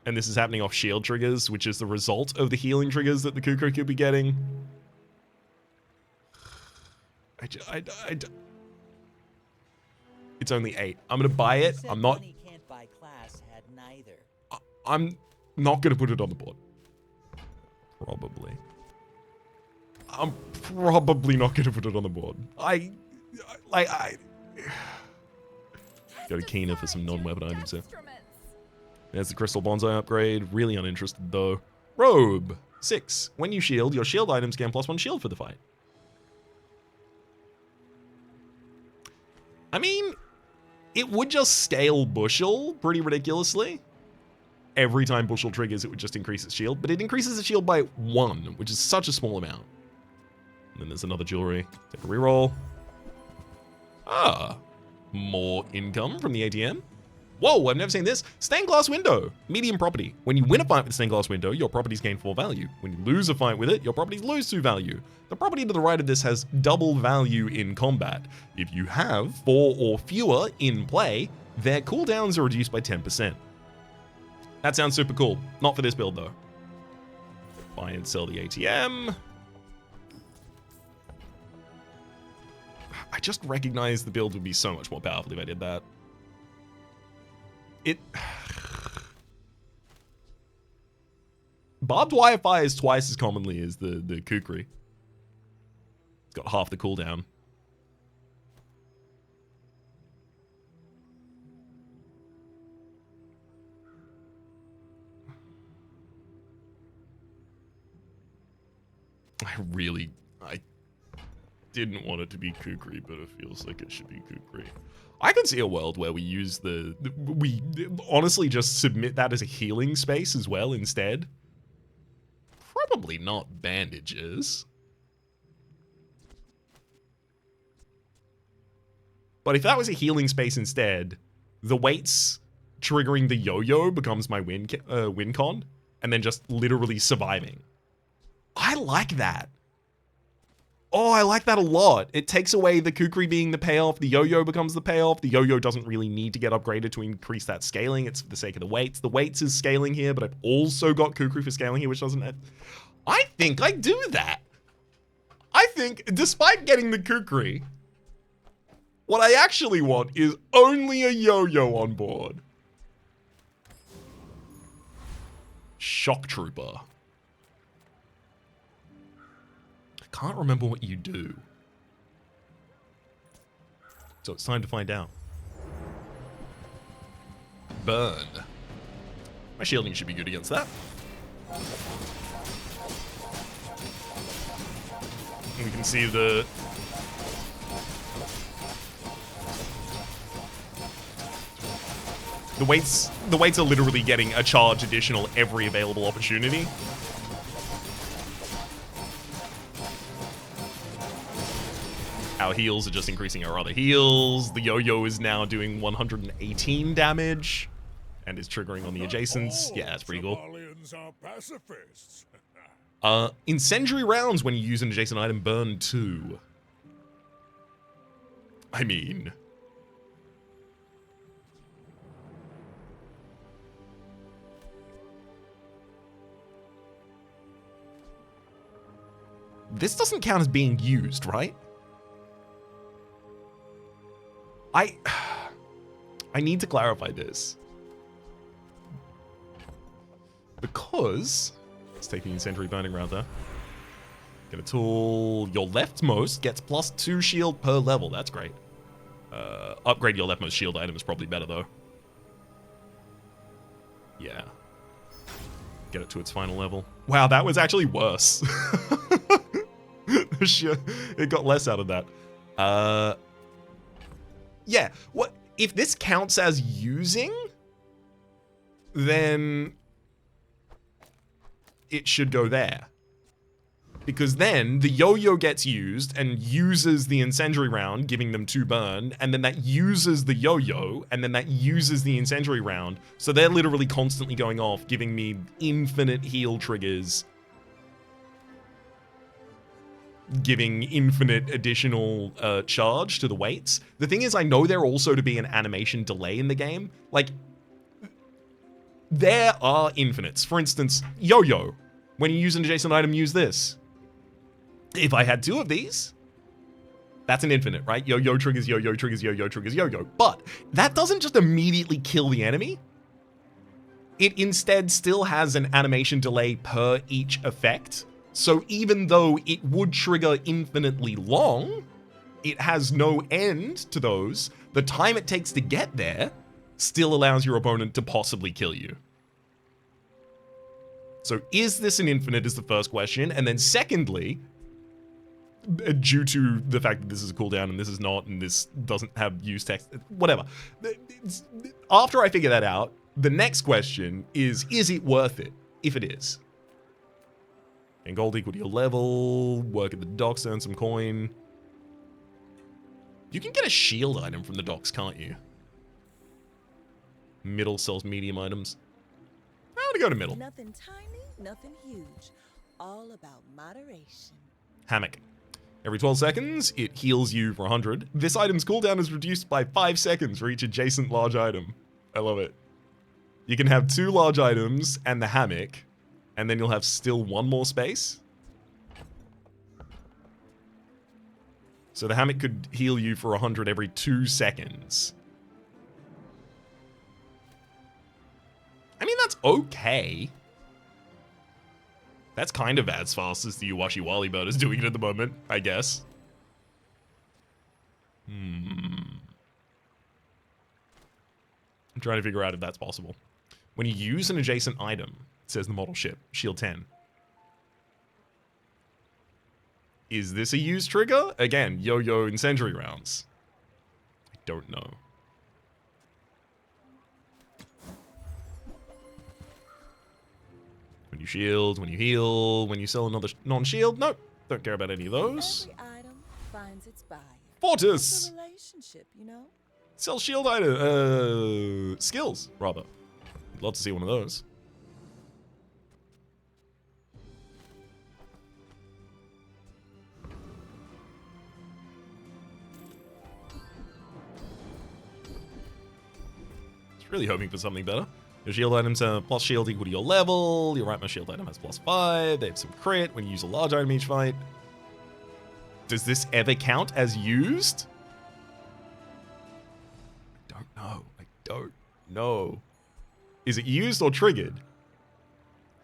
And this is happening off shield triggers, which is the result of the healing triggers that the Kukri could be getting. It's only 8. I'm gonna buy it. I'm not... Money can't buy class had neither. I'm not gonna put it on the board. Probably. I'm probably not gonna put it on the board. Go to Kina for some non-weapon items here. Instruments. There's the Crystal Bonsai upgrade. Really uninterested though. Robe. 6. When you shield, your shield items gain +1 shield for the fight. I mean, it would just scale Bushel pretty ridiculously. Every time Bushel triggers, it would just increase its shield, but it increases the shield by 1, which is such a small amount. And then there's another jewelry. Take a reroll. Ah, more income from the ATM. Whoa, I've never seen this. Stained glass window, medium property. When you win a fight with the stained glass window, your properties gain 4 value. When you lose a fight with it, your properties lose 2 value. The property to the right of this has double value in combat. If you have 4 or fewer in play, their cooldowns are reduced by 10%. That sounds super cool. Not for this build though. Buy and sell the ATM. I just recognized the build would be so much more powerful if I did that. Barbed wire fires twice as commonly as the kukri. It's got half the cooldown. I didn't want it to be kukri, but it feels like it should be kukri. I could see a world where we use we honestly just submit that as a healing space as well instead. Probably not bandages. But if that was a healing space instead, the weights triggering the yo-yo becomes my win con, and then just literally surviving. I like that. Oh, I like that a lot. It takes away the kukri being the payoff. The yo-yo becomes the payoff. The yo-yo doesn't really need to get upgraded to increase that scaling. It's for the sake of the weights. The weights is scaling here, but I've also got kukri for scaling here, which doesn't... I think I do that. I think, despite getting the kukri, what I actually want is only a yo-yo on board. Shock Trooper. Can't remember what you do. So it's time to find out. Burn. My shielding should be good against that. And we can see the weights are literally getting a charge additional every available opportunity. Our heals are just increasing our other heals. The yo-yo is now doing 118 damage and is triggering on the adjacents. Yeah, that's pretty cool. Somalians are pacifists. Incendiary rounds when you use an adjacent item burn 2. I mean... this doesn't count as being used, right? I need to clarify this. Because... let's take the incendiary burning round there. Get a tool. Your leftmost gets +2 shield per level. That's great. Upgrade your leftmost shield item is probably better, though. Yeah. Get it to its final level. Wow, that was actually worse. It got less out of that. Yeah, what if this counts as using, then it should go there. Because then the yo-yo gets used and uses the incendiary round, giving them 2 burn, and then that uses the yo-yo, and then that uses the incendiary round. So they're literally constantly going off, giving me infinite heal triggers, giving infinite additional charge to the weights. The thing is, I know there also to be an animation delay in the game. Like, there are infinites. For instance, yo-yo. When you use an adjacent item, use this. If I had 2 of these, that's an infinite, right? Yo-yo triggers yo-yo triggers yo-yo triggers yo-yo. But that doesn't just immediately kill the enemy. It instead still has an animation delay per each effect. So even though it would trigger infinitely long, it has no end to those. The time it takes to get there still allows your opponent to possibly kill you. So is this an infinite is the first question. And then secondly, due to the fact that this is a cooldown and this is not, and this doesn't have use text, whatever. After I figure that out, the next question is it worth it? If it is. And gold equal to your level, work at the docks, earn some coin. You can get a shield item from the docks, can't you? Middle sells medium items. I'm gonna go to middle. Nothing tiny, nothing huge. All about moderation. Hammock. Every 12 seconds, it heals you for 100. This item's cooldown is reduced by 5 seconds for each adjacent large item. I love it. You can have 2 large items and the hammock, and then you'll have still 1 more space. So the hammock could heal you for 100 every 2 seconds. I mean, that's okay. That's kind of as fast as the Uwashi Wali bird is doing it at the moment, I guess. I'm trying to figure out if that's possible. When you use an adjacent item, it says the model ship, shield 10. Is this a use trigger? Again, yo-yo incendiary rounds. I don't know. When you shield, when you heal, when you sell another non-shield. Nope, don't care about any of those. Every item finds its buyer. Fortis! It's a relationship, you know? Sell shield item, skills, rather. I'd love to see one of those. Just really hoping for something better. Your shield items have plus shield equal to your level. Your rightmost shield item has plus 5. They have some crit when you use a large item each fight. Does this ever count as used? I don't know. Is it used or triggered?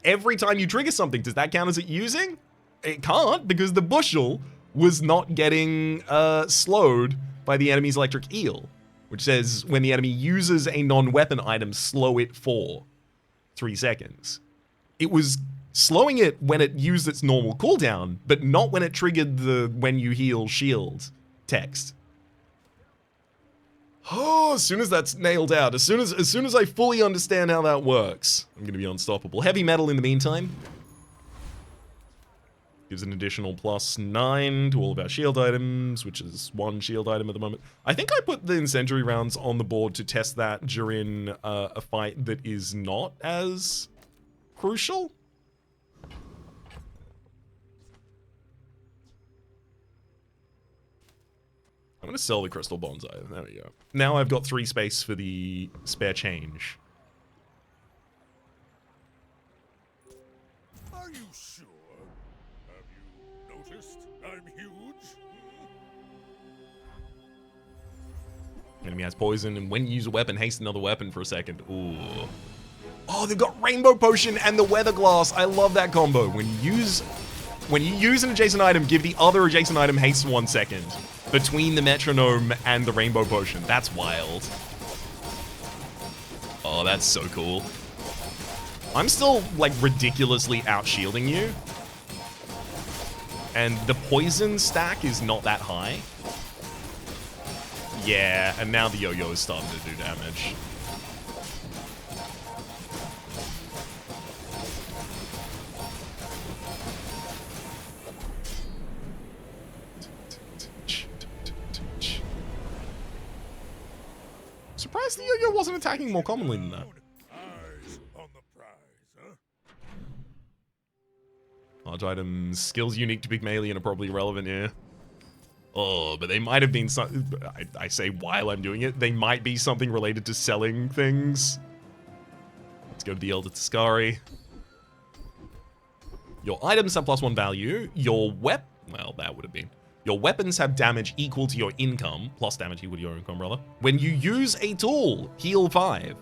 Every time you trigger something, does that count as it using? It can't, because the bushel was not getting slowed by the enemy's electric eel, which says when the enemy uses a non-weapon item, slow it for 3 seconds. It was slowing it when it used its normal cooldown, but not when it triggered the when you heal shield text. Oh, as soon as that's nailed out, as soon as I fully understand how that works, I'm gonna be unstoppable. Heavy metal in the meantime. Gives an additional plus 9 to all of our shield items, which is 1 shield item at the moment. I think I put the incendiary rounds on the board to test that during a fight that is not as crucial. I'm gonna sell the crystal bonsai. There we go. Now I've got 3 space for the spare change. Are you sure? Have you noticed I'm huge? Enemy has poison, and when you use a weapon, haste another weapon for a second. Ooh. Oh, they've got Rainbow Potion and the Weather Glass. I love that combo. When you use an adjacent item, give the other adjacent item haste 1 second. Between the Metronome and the Rainbow Potion. That's wild. Oh, that's so cool. I'm still, like, ridiculously out-shielding you. And the poison stack is not that high. Yeah, and now the yo-yo is starting to do damage. Surprised the yo-yo wasn't attacking more commonly than that. Eyes on the prize, huh? Large items, skills unique to Pygmalion are probably relevant here. Oh, but they might have been some. I say while I'm doing it, they might be something related to selling things. Let's go to the Elder Tiscari. Your items have +1 value. Your well, that would have been. Your weapons have damage equal to your income, plus damage equal to your income, brother. When you use a tool, heal 5.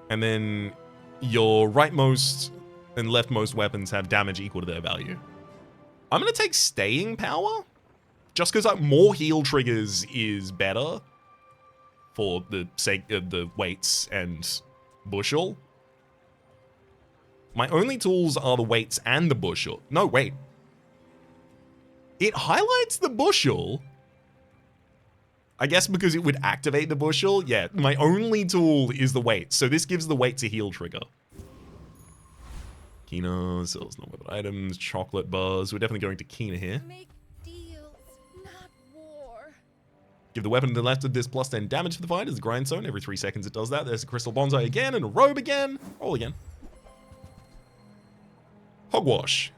And then your rightmost and leftmost weapons have damage equal to their value. I'm going to take staying power just because more heal triggers is better for the sake of the weights and bushel. My only tools are the weights and the bushel. No, wait. It highlights the bushel. I guess because it would activate the bushel. Yeah, my only tool is the weights. So this gives the weights a heal trigger. Kina sells non-weapon items, chocolate bars. We're definitely going to Kina here. Make deals, not war. Give the weapon to the left of this plus 10 damage for the fight as a grindstone. Every 3 seconds it does that. There's a crystal bonsai again and a robe again. Roll again. Hogwash.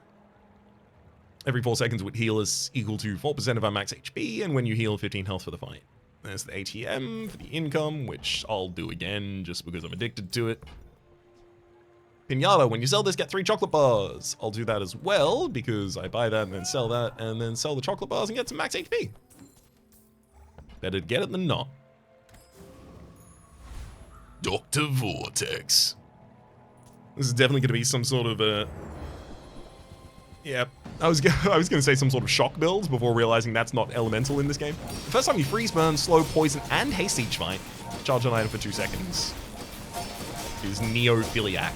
Every 4 seconds would heal us equal to 4% of our max HP, and when you heal, 15 health for the fight. There's the ATM for the income, which I'll do again just because I'm addicted to it. Pinata, when you sell this, get 3 chocolate bars. I'll do that as well because I buy that and then sell the chocolate bars and get some max HP. Better to get it than not. Dr. Vortex. This is definitely going to be some sort of a... Yeah, I was gonna say some sort of shock build before realizing that's not elemental in this game. The first time you freeze burn, slow, poison, and haste each fight, charge an item for 2 seconds. Is Neophiliac.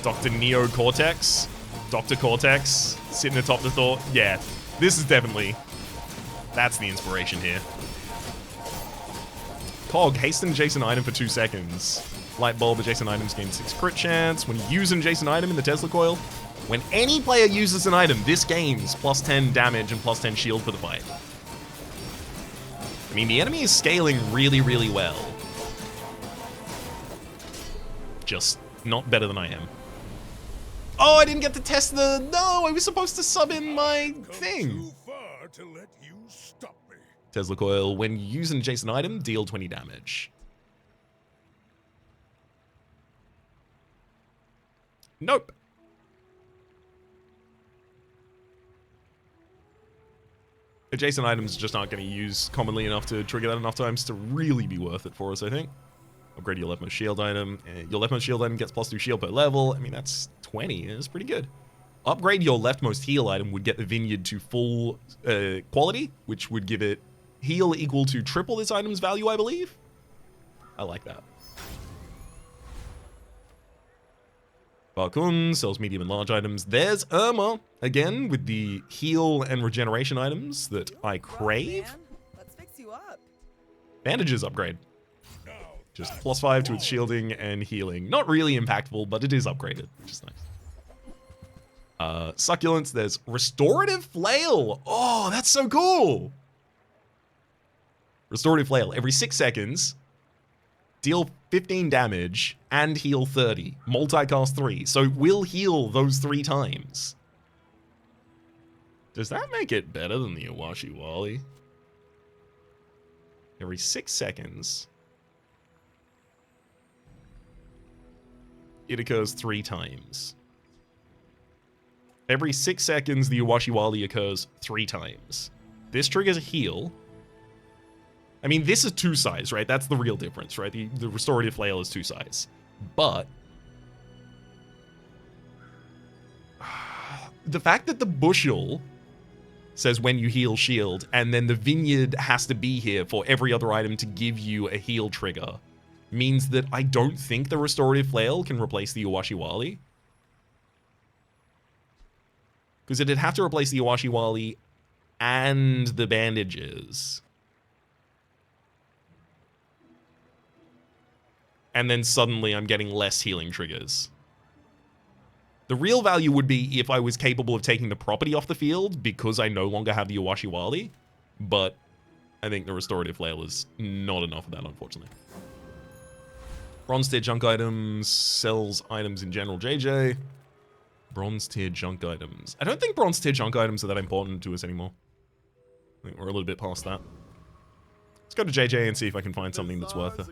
Dr. Neo Cortex. Dr. Cortex. Sitting atop the thought. Yeah, this is definitely... That's the inspiration here. Cog, hasten adjacent item for 2 seconds. Light bulb adjacent items gain 6 crit chance. When you use an adjacent item in the Tesla coil, when any player uses an item, this gains plus 10 damage and plus 10 shield for the fight. I mean, the enemy is scaling really, really well. Just not better than I am. Oh, I didn't get to test the... No, I was supposed to sub in my thing. Too far to let you stop me. Tesla coil, when you use an adjacent item, deal 20 damage. Nope. Adjacent items just aren't going to use commonly enough to trigger that enough times to really be worth it for us, I think. Upgrade your leftmost shield item. Your leftmost shield item gets +2 shield per level. I mean, that's 20. It's pretty good. Upgrade your leftmost heal item would get the vineyard to full quality, which would give it heal equal to triple this item's value, I believe. I like that. Barkun sells medium and large items. There's Irma, again, with the heal and regeneration items that I crave. Man, let's fix you up. Bandages upgrade. Just +5 to its shielding and healing. Not really impactful, but it is upgraded, which is nice. Succulents, there's restorative flail. Oh, that's so cool. Restorative flail. Every 6 seconds, deal 15 damage and heal 30. Multicast 3. So we'll heal those 3 times. Does that make it better than the Iwashi Wali? Every 6 seconds, it occurs 3 times. Every 6 seconds, the Iwashi Wali occurs 3 times. This triggers a heal. I mean, this is 2 size, right? That's the real difference, right? The restorative flail is 2 size. But the fact that the bushel says when you heal shield, and then the vineyard has to be here for every other item to give you a heal trigger, means that I don't think the restorative flail can replace the Iwashi Wali. Because it'd have to replace the Iwashi Wali and the bandages. And then suddenly I'm getting less healing triggers. The real value would be if I was capable of taking the property off the field because I no longer have the Iwashi Wali. But I think the restorative flail is not enough of that, unfortunately. Bronze tier junk items, sells items in general, JJ. Bronze tier junk items. I don't think bronze tier junk items are that important to us anymore. I think we're a little bit past that. Let's go to JJ and see if I can find something that's worth it.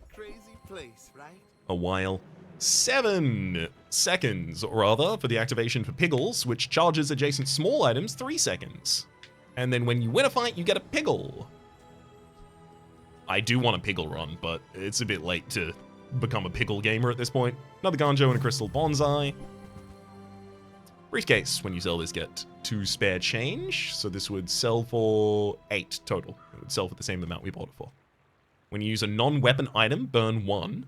Place, right? A while. 7 seconds, or rather, for the activation for Piggles, which charges adjacent small items 3 seconds. And then when you win a fight, you get a Piggle. I do want a Piggle run, but it's a bit late to become a Piggle gamer at this point. Another Ganjo and a Crystal Bonsai. Briefcase, when you sell this, get 2 spare change. So this would sell for 8 total. It would sell for the same amount we bought it for. When you use a non-weapon item, burn 1.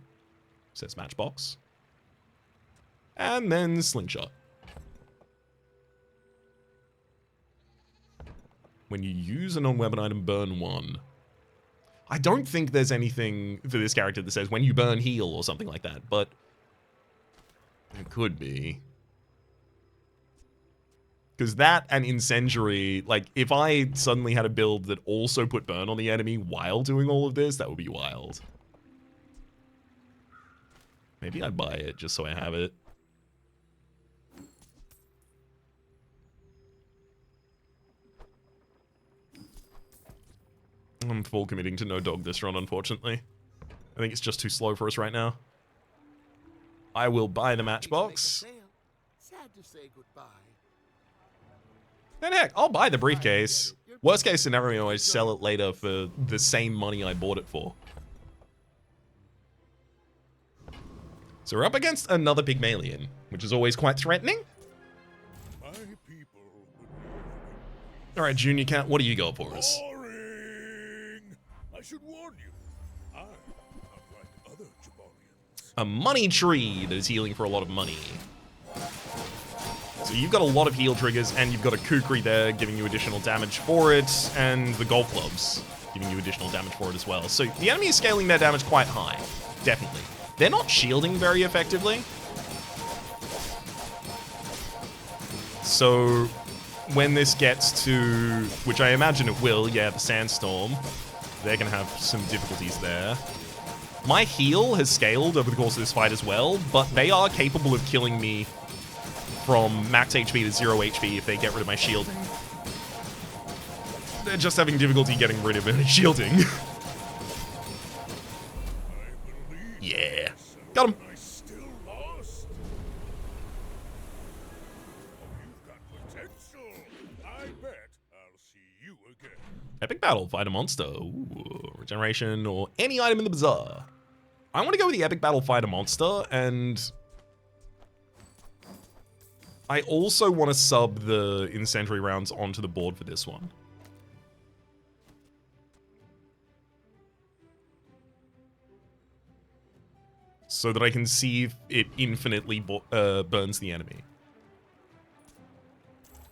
Says Matchbox. And then Slingshot. When you use a non-weapon item, burn 1. I don't think there's anything for this character that says when you burn heal or something like that, but it could be. Because that and Incendiary, like, if I suddenly had a build that also put burn on the enemy while doing all of this, that would be wild. Maybe I'd buy it just so I have it. I'm full committing to no dog this run, unfortunately. I think it's just too slow for us right now. I will buy the Matchbox. Sad to say goodbye. And heck, I'll buy the briefcase. Worst case scenario, I sell it later for the same money I bought it for. So we're up against another Pygmalion, which is always quite threatening. My people would Alright, Junior Cat, what do you got for us? boring. I should warn you. I'm not like other Jabalians. A money tree that is healing for a lot of money. So you've got a lot of heal triggers, and you've got a Kukri there giving you additional damage for it, and the golf clubs giving you additional damage for it as well. So the enemy is scaling their damage quite high, definitely. They're not shielding very effectively. So when this gets to, which I imagine it will, yeah, the sandstorm, they're going to have some difficulties there. My heal has scaled over the course of this fight as well, but they are capable of killing me from max HP to 0 HP if they get rid of my shielding. They're just having difficulty getting rid of any shielding. Yeah. Got him. I still lost. Oh, you've got potential. I bet I'll see you again. Epic battle, fight a monster. Ooh, regeneration or any item in the bazaar. I want to go with the epic battle, fight a monster, and I also want to sub the incendiary rounds onto the board for this one. So that I can see if it infinitely burns the enemy.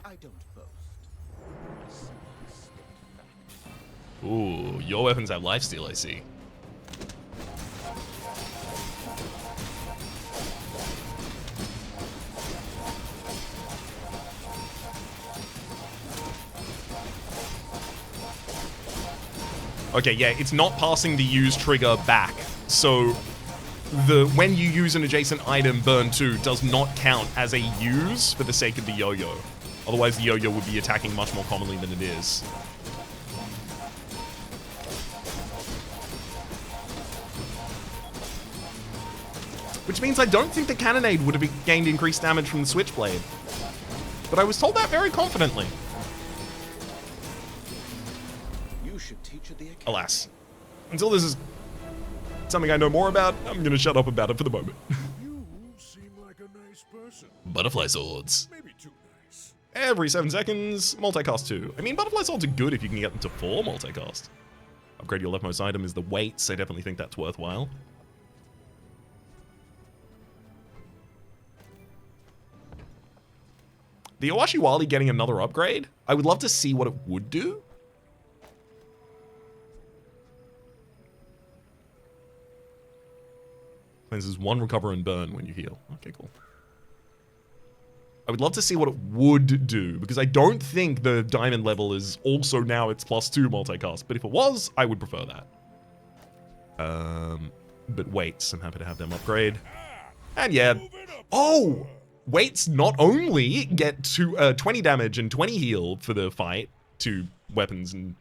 I don't boast. Ooh, your weapons have lifesteal, I see. Okay, yeah, it's not passing the use trigger back. So when you use an adjacent item, burn 2 does not count as a use for the sake of the yo-yo. Otherwise, the yo-yo would be attacking much more commonly than it is. Which means I don't think the cannonade would have gained increased damage from the switchblade. But I was told that very confidently. You should teach at the academy. Alas. Until this is something I know more about, I'm gonna shut up about it for the moment. You seem like a nice person. Butterfly swords. Maybe too nice. Every 7 seconds, multicast 2. I mean, butterfly swords are good if you can get them to 4 multicast. Upgrade your leftmost item is the weights. I definitely think that's worthwhile. The Owashi Wali getting another upgrade? I would love to see what it would do. Cleanses 1 recover and burn when you heal. Okay, cool. I would love to see what it would do, because I don't think the diamond level is also now its +2 multicast, but if it was, I would prefer that. But weights, I'm happy to have them upgrade. And yeah, oh! Weights not only get 20 damage and 20 heal for the fight to weapons, and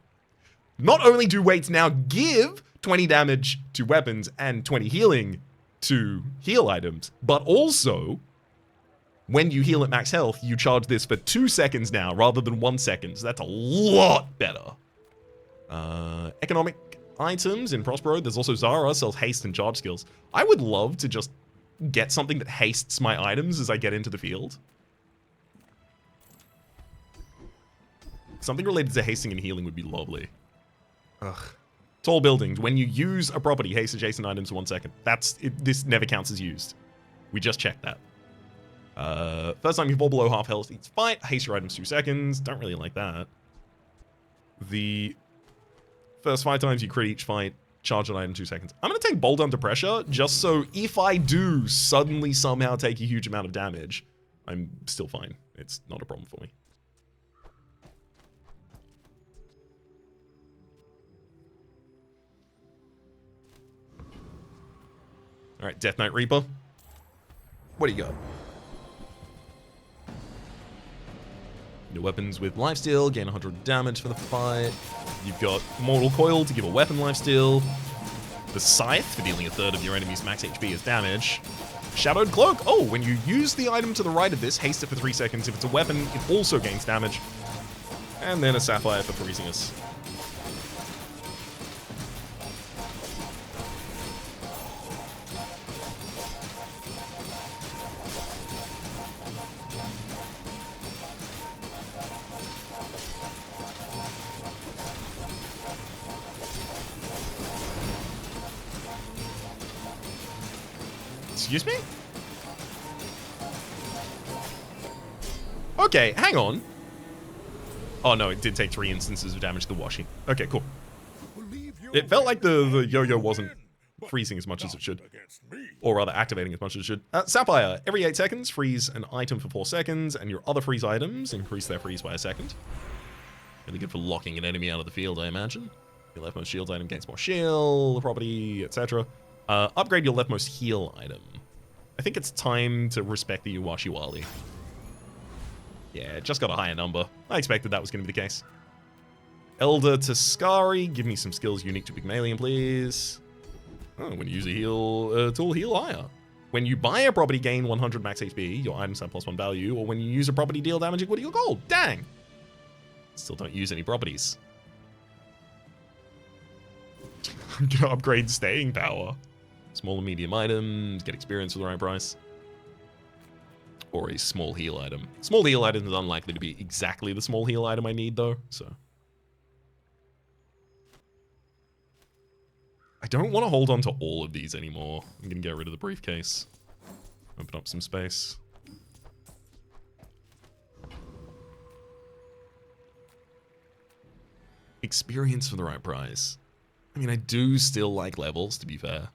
not only do weights now give 20 damage to weapons and 20 healing to heal items, but also when you heal at max health, you charge this for 2 seconds now rather than 1 second, so that's a lot better. Economic items in Prospero, there's also Zara, sells haste and charge skills. I would love to just get something that hastes my items as I get into the field. Something related to hasting and healing would be lovely. Ugh. Tall buildings. When you use a property, haste adjacent items for 1 second. This never counts as used. We just checked that. First time you fall below half health each fight. Haste your items 2 seconds. Don't really like that. The first 5 times you crit each fight, charge an item 2 seconds. I'm going to take Bold Under Pressure, just so if I do suddenly somehow take a huge amount of damage, I'm still fine. It's not a problem for me. Alright, Death Knight Reaper. What do you got? New weapons with lifesteal, gain 100 damage for the fight. You've got Mortal Coil to give a weapon lifesteal. The Scythe for dealing 1/3 of your enemy's max HP as damage. Shadowed Cloak. Oh, when you use the item to the right of this, haste it for 3 seconds. If it's a weapon, it also gains damage. And then a Sapphire for freezing us. Excuse me? Okay, hang on. Oh no, it did take 3 instances of damage to the Washi. Okay, cool. It felt like the yo-yo wasn't freezing as much as it should. Or rather, activating as much as it should. Sapphire, every 8 seconds, freeze an item for 4 seconds, and your other freeze items increase their freeze by 1 second. Really good for locking an enemy out of the field, I imagine. Your leftmost shield item gains more shield, property, etc. Upgrade your leftmost heal item. I think it's time to respect the Uwashi Wali. Yeah, just got a higher number. I expected that was going to be the case. Elder Tascari, give me some skills unique to Pygmalion, please. Oh, when you use a heal tool, heal higher. When you buy a property, gain 100 max HP, your items have +1 value, or when you use a property, deal damage equal to your gold. Dang! Still don't use any properties. I'm gonna upgrade staying power. Small and medium items, get experience for the right price. Or a small heal item. Small heal item is unlikely to be exactly the small heal item I need, though, so. I don't want to hold on to all of these anymore. I'm going to get rid of the briefcase. Open up some space. Experience for the right price. I mean, I do still like levels, to be fair.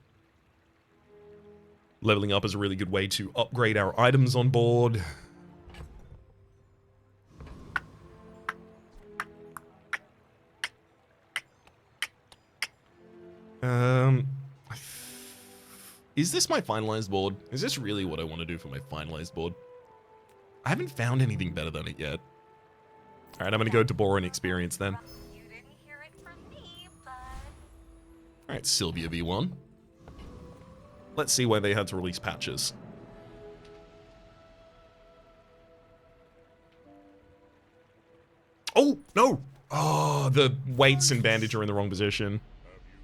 Leveling up is a really good way to upgrade our items on board. Is this my finalized board? Is this really what I want to do for my finalized board? I haven't found anything better than it yet. Alright, I'm gonna go to Boron Experience then. You didn't hear it from me, but... Alright, Sylvia V1. Let's see why they had to release patches. Oh, no! Oh, the weights and bandage are in the wrong position.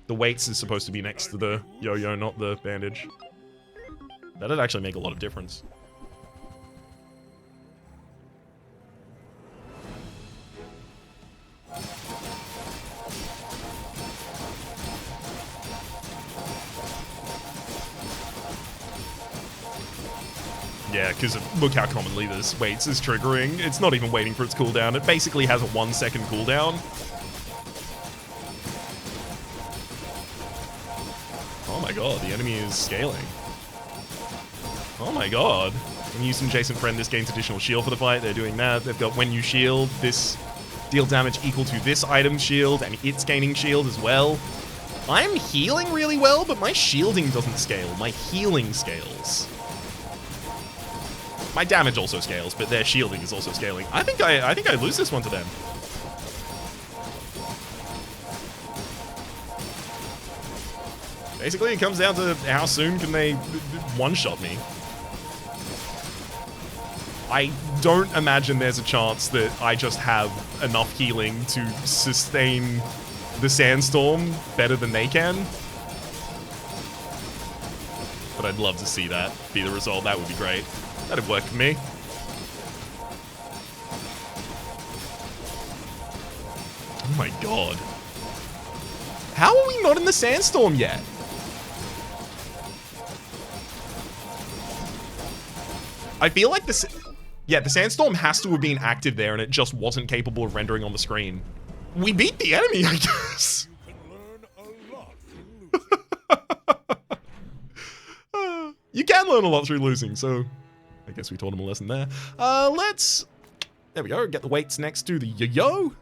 The weights is supposed to be next to the yo-yo, not the bandage. That'd actually make a lot of difference. Yeah, because look how commonly this waits is triggering. It's not even waiting for its cooldown. It basically has a 1 second cooldown. Oh my god, the enemy is scaling. Oh my god. When you use an adjacent friend, this gains additional shield for the fight. They're doing that. They've got when you shield, this deal damage equal to this item's shield, and it's gaining shield as well. I'm healing really well, but my shielding doesn't scale. My healing scales. My damage also scales, but their shielding is also scaling. I think I lose this one to them. Basically, it comes down to how soon can they one-shot me. I don't imagine there's a chance that I just have enough healing to sustain the sandstorm better than they can. But I'd love to see that be the result. That would be great. That'd work for me. my god. How are we not in the sandstorm yet? I feel like this... Yeah, the sandstorm has to have been active there and it just wasn't capable of rendering on the screen. We beat the enemy, I guess. You can learn a lot from losing. You can learn a lot through losing, so I guess we taught him a lesson there. Let's... There we go, get the weights next to the yo-yo.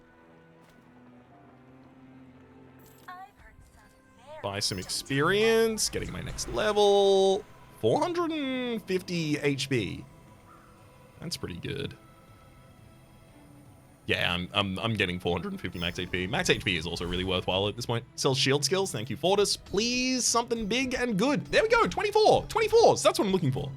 Buy some experience, getting my next level. 450 HP. That's pretty good. Yeah, I'm getting 450 max HP. Max HP is also really worthwhile at this point. Sell shield skills. Thank you, Fortis. Please, something big and good. There we go. 24. 24. So that's what I'm looking for.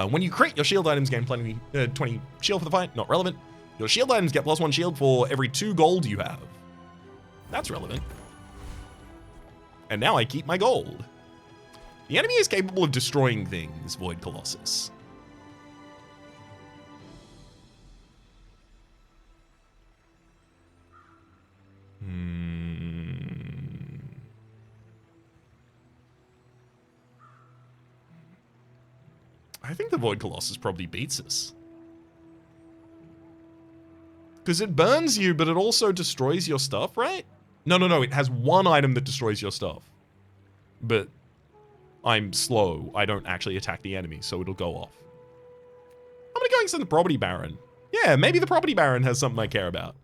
When you crit, your shield items gain 20 shield for the fight. Not relevant. Your shield items get +1 shield for every 2 gold you have. That's relevant. And now I keep my gold. The enemy is capable of destroying things, Void Colossus. I think the Void Colossus probably beats us. Because it burns you, but it also destroys your stuff, right? No. It has one item that destroys your stuff. But I'm slow. I don't actually attack the enemy, so it'll go off. I'm gonna go against the Property Baron. Yeah, maybe the Property Baron has something I care about.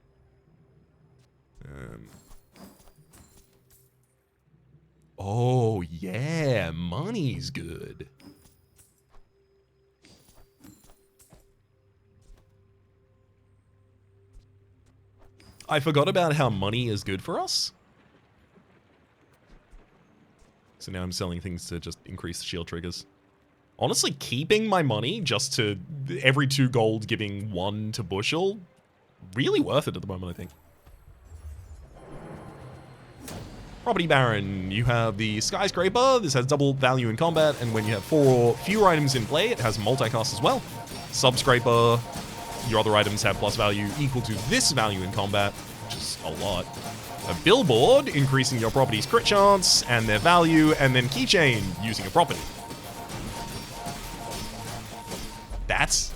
Oh, yeah. Money's good. I forgot about how money is good for us. So now I'm selling things to just increase the shield triggers. Honestly, keeping my money just to every 2 gold giving 1 to Bushel, really worth it at the moment, I think. Property Baron, you have the Skyscraper. This has double value in combat, and when you have 4 or fewer items in play, it has multicast as well. Subscraper, your other items have plus value equal to this value in combat, which is a lot. A Billboard, increasing your property's crit chance and their value, and then Keychain, using a property. That's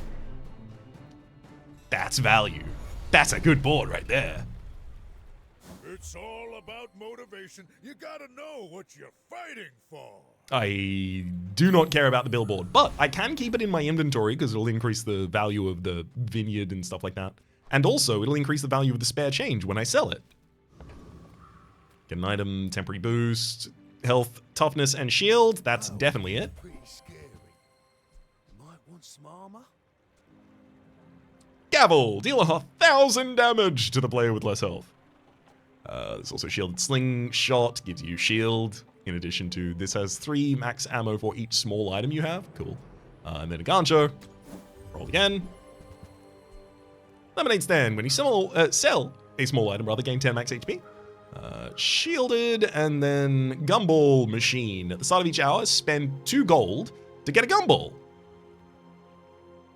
value. That's a good board right there. It's all about motivation. You gotta know what you're fighting for. I do not care about the Billboard, but I can keep it in my inventory because it'll increase the value of the vineyard and stuff like that. And also, it'll increase the value of the spare change when I sell it. Get an item, temporary boost, health, toughness, and shield. That's definitely it. Pretty scary. Might want some armor. Gavel, deal 1,000 damage to the player with less health. There's also shielded slingshot, gives you shield. In addition to, this has 3 max ammo for each small item you have. Cool. And then a gancho. Roll again. Lemonade stand. When you sell a small item, rather, gain 10 max HP. Shielded, and then gumball machine. At the start of each hour, spend 2 gold to get a gumball.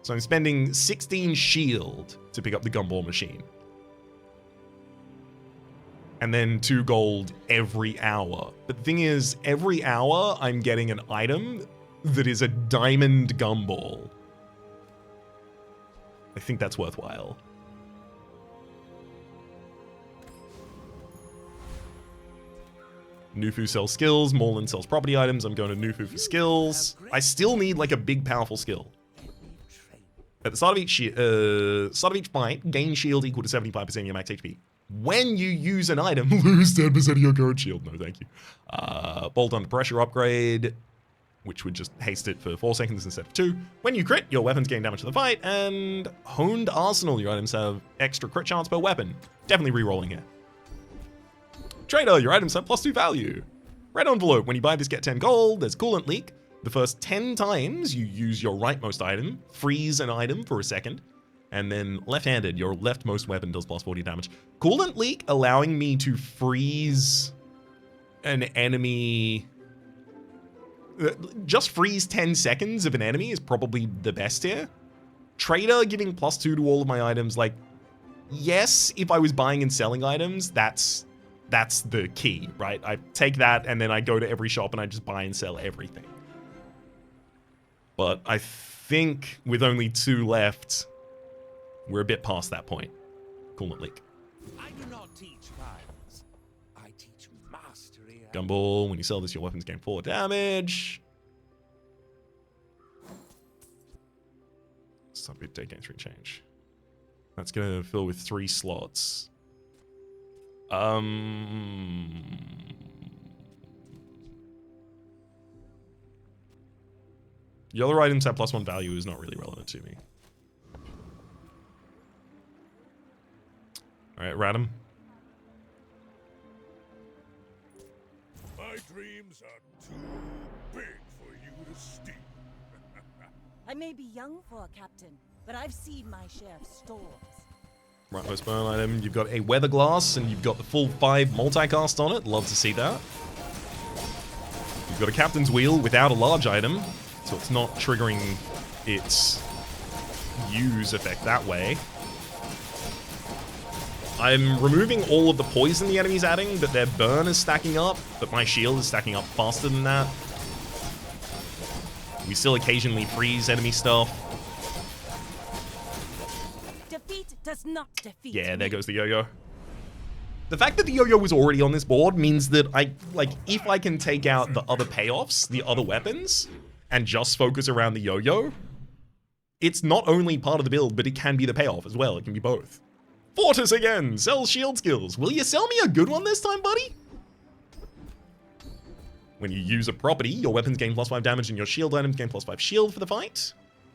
So I'm spending 16 shield to pick up the gumball machine. And then 2 gold every hour. But the thing is, every hour I'm getting an item that is a diamond gumball. I think that's worthwhile. Nufu sells skills, Morland sells property items. I'm going to Nufu for skills. I still need like a big powerful skill. At the start of each fight, gain shield equal to 75% of your max HP. When you use an item, lose 10% of your current shield. No, thank you. Bolt under pressure upgrade, which would just haste it for 4 seconds instead of 2. When you crit, your weapons gain damage to the fight. And honed arsenal, your items have extra crit chance per weapon. Definitely re-rolling here. Trader, your items have +2 value. Red envelope, when you buy this, get 10 gold. There's coolant leak. The first 10 times you use your rightmost item, freeze an item for a second. And then left-handed, your leftmost weapon does +40 damage. Coolant leak, allowing me to freeze an enemy. Just freeze 10 seconds of an enemy is probably the best here. Trader, giving +2 to all of my items. Like, yes, if I was buying and selling items, that's the key, right? I take that and then I go to every shop and I just buy and sell everything. But I think with only 2 left, we're a bit past that point. Cool, leak. I do not teach violence. I teach mastery. Gumball, when you sell this, your weapons gain 4 damage. Submit day gain 3 change. That's gonna fill with 3 slots. The other items have +1 value is not really relevant to me. Alright, Radam. My dreams are too big for you to steal. I may be young for a captain, but I've seen my share of storms. Right, most burn item. You've got a weather glass, and you've got the full 5 multicast on it. Love to see that. You've got a captain's wheel without a large item, so it's not triggering its use effect that way. I'm removing all of the poison the enemy's adding, but their burn is stacking up, but my shield is stacking up faster than that. We still occasionally freeze enemy stuff. Defeat does not defeat. Yeah, there me. goes the yo-yo. The fact that the yo-yo was already on this board means that if I can take out the other payoffs, the other weapons, and just focus around the yo-yo, it's not only part of the build, but it can be the payoff as well. It can be both. Fortis again! Sells shield skills. Will you sell me a good one this time, buddy? When you use a property, your weapons gain +5 damage and your shield items gain +5 shield for the fight.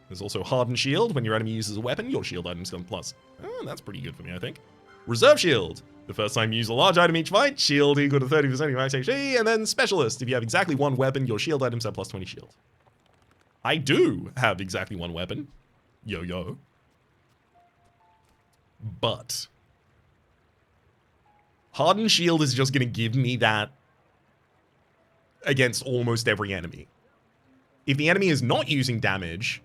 There's also Hardened Shield. When your enemy uses a weapon, your shield items gain +. Oh, that's pretty good for me, I think. Reserve Shield. The first time you use a large item each fight, shield equal to 30% of your max HP. And then Specialist. If you have exactly 1 weapon, your shield items have +20 shield. I do have exactly 1 weapon. Yo-yo. But Hardened Shield is just going to give me that against almost every enemy. If the enemy is not using damage,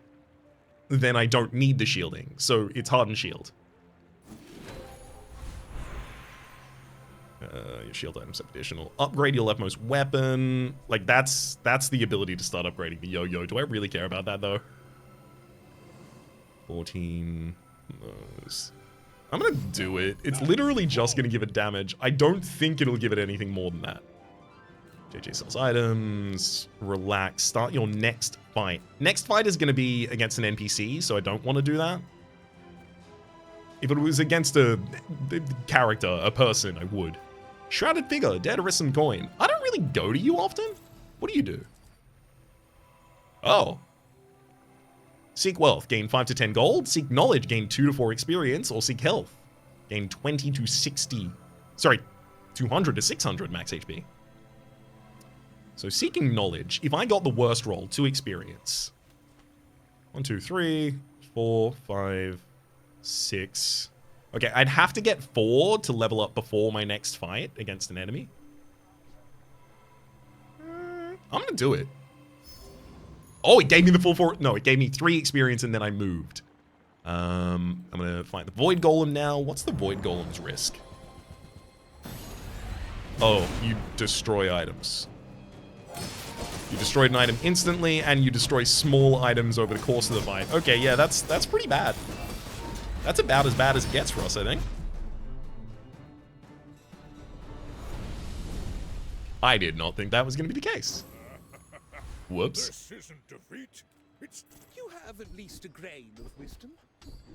then I don't need the shielding. So it's Hardened Shield. Your shield items have additional. Upgrade your leftmost weapon. Like, that's the ability to start upgrading the yo-yo. Do I really care about that, though? 14. Those. I'm gonna do it. It's literally just gonna give it damage. I don't think it'll give it anything more than that. JJ sells items. Relax. Start your next fight. Next fight is gonna be against an NPC, so I don't want to do that. If it was against a character, a person, I would. Shrouded Figure. Dare to risk some coin. I don't really go to you often. What do you do? Oh. Seek wealth, gain 5 to 10 gold. Seek knowledge, gain 2 to 4 experience. Or seek health, gain 20 to 60. Sorry, 200 to 600 max HP. So seeking knowledge, if I got the worst roll, 2 experience. 1, 2, 3, 4, 5, 6. Okay, I'd have to get 4 to level up before my next fight against an enemy. I'm gonna do it. Oh, it gave me the full 4. No, it gave me 3 experience and then I moved. I'm gonna fight the Void Golem now. What's the Void Golem's risk? Oh, you destroy items. You destroyed an item instantly, and you destroy small items over the course of the fight. Okay, yeah, that's pretty bad. That's about as bad as it gets for us, I think. I did not think that was going to be the case. Whoops. This isn't defeat. It's You have at least a grain of wisdom,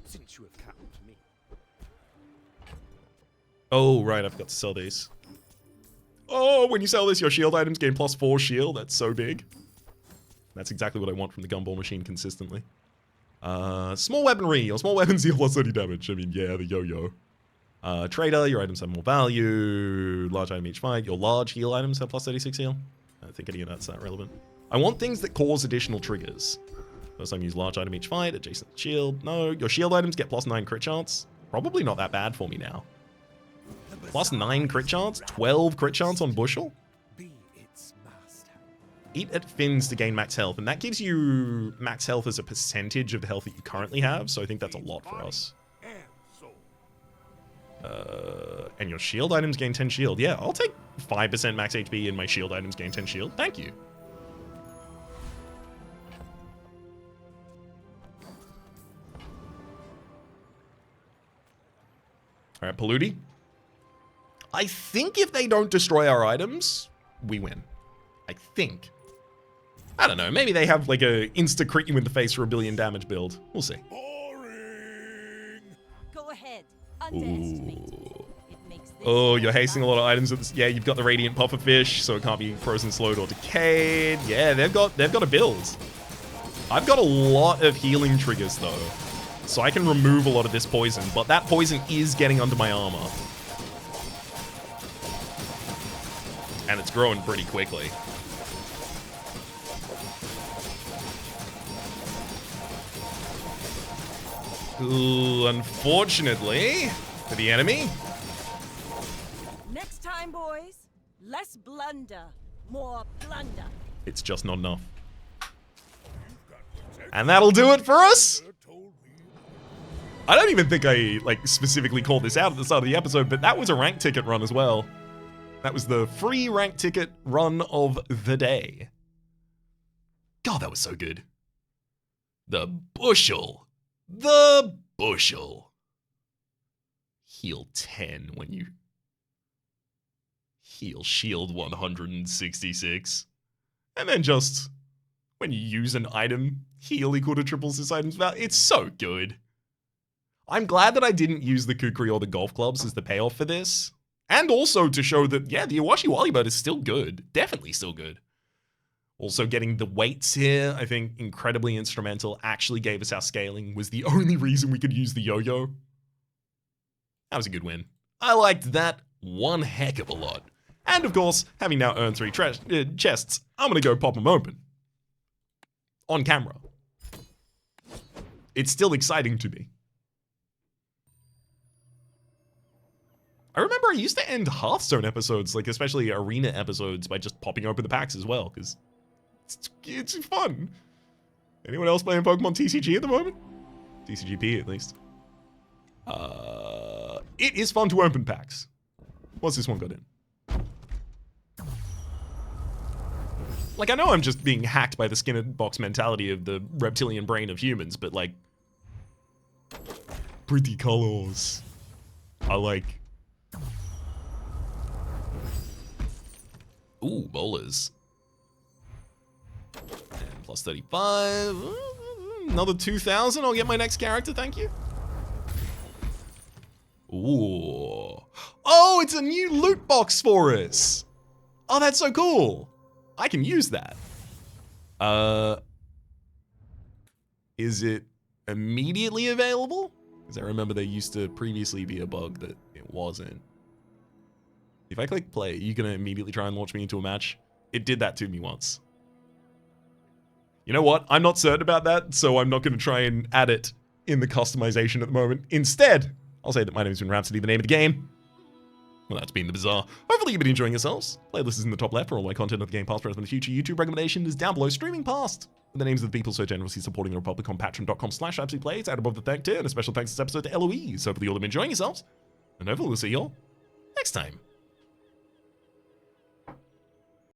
since you have come to me. Oh, right, I forgot to sell these. Oh, when you sell this, your shield items gain +4 shield. That's so big. That's exactly what I want from the gumball machine consistently. Small weaponry. Your small weapons deal +30 damage. I mean, yeah, the yo-yo. Trader, your items have more value. Large item each fight. Your large heal items have +36 heal. I don't think any of that's that relevant. I want things that cause additional triggers. First time use large item each fight. Adjacent shield. No, your shield items get +9 crit chance. Probably not that bad for me now. +9 crit chance? 12 crit chance on Bushel? Be its master. Eat at Fins to gain max health, and that gives you max health as a percentage of the health that you currently have, so I think that's a lot for us. and soul. And your shield items gain 10 shield. Yeah, I'll take 5% max HP and my shield items gain 10 shield. Thank you. All right, Paludi. I think if they don't destroy our items, we win. I think. I don't know. Maybe they have like a insta crit you in the face for a billion damage build. We'll see. Boring. Go ahead. Underestimate me. It makes this Oh, you're more hasting a lot of items. Yeah, you've got the Radiant Puffer Fish, so it can't be frozen, slowed, or decayed. Yeah, they've got a build. I've got a lot of healing triggers though, so I can remove a lot of this poison. But that poison is getting under my armor, and it's growing pretty quickly. Ooh, unfortunately for the enemy. Next time, boys, less blunder, more plunder. It's just not enough. And that'll do it for us. I don't even think I like specifically called this out at the start of the episode, but that was a rank ticket run as well. That was the free rank ticket run of the day. God, that was so good. The bushel. The bushel. Heal 10 when you heal shield 166. And then just when you use an item, heal equal to triples this item's value. It's so good. I'm glad that I didn't use the kukri or the golf clubs as the payoff for this. And also to show that, yeah, the Iwashi Wally Bird is still good. Definitely still good. Also getting the weights here, I think incredibly instrumental. Actually gave us our scaling. Was the only reason we could use the yo-yo. That was a good win. I liked that one heck of a lot. And of course, having now earned 3 chests, I'm gonna go pop them open. On camera. It's still exciting to me. I remember I used to end Hearthstone episodes, like especially arena episodes, by just popping open the packs as well, because it's fun. Anyone else playing Pokemon TCG at the moment? TCGP at least. It is fun to open packs. What's this one got in? Like, I know I'm just being hacked by the skin in box mentality of the reptilian brain of humans, but like, pretty colors. I like. Ooh, bowlers. And plus 35. Another 2,000. I'll get my next character, thank you. Ooh. Oh, it's a new loot box for us. Oh, that's so cool. I can use that. Is it immediately available? Because I remember there used to previously be a bug that it wasn't. If I click play, are you going to immediately try and launch me into a match? It did that to me once. You know what? I'm not certain about that, so I'm not going to try and add it in the customization at the moment. Instead, I'll say that my name has been Rhapsody, the name of the game. Well, that's been the Bazaar. Hopefully you've been enjoying yourselves. Playlist is in the top left for all my content of the Game Pass, present in the future. YouTube recommendation is down below, streaming past. And the names of the people so generously supporting the Republic on patreon.com/RhapsodyPlays, out above the thank tier. And a special thanks this episode to Eloise. Hopefully you'll have been enjoying yourselves. And hopefully we'll see you all next time.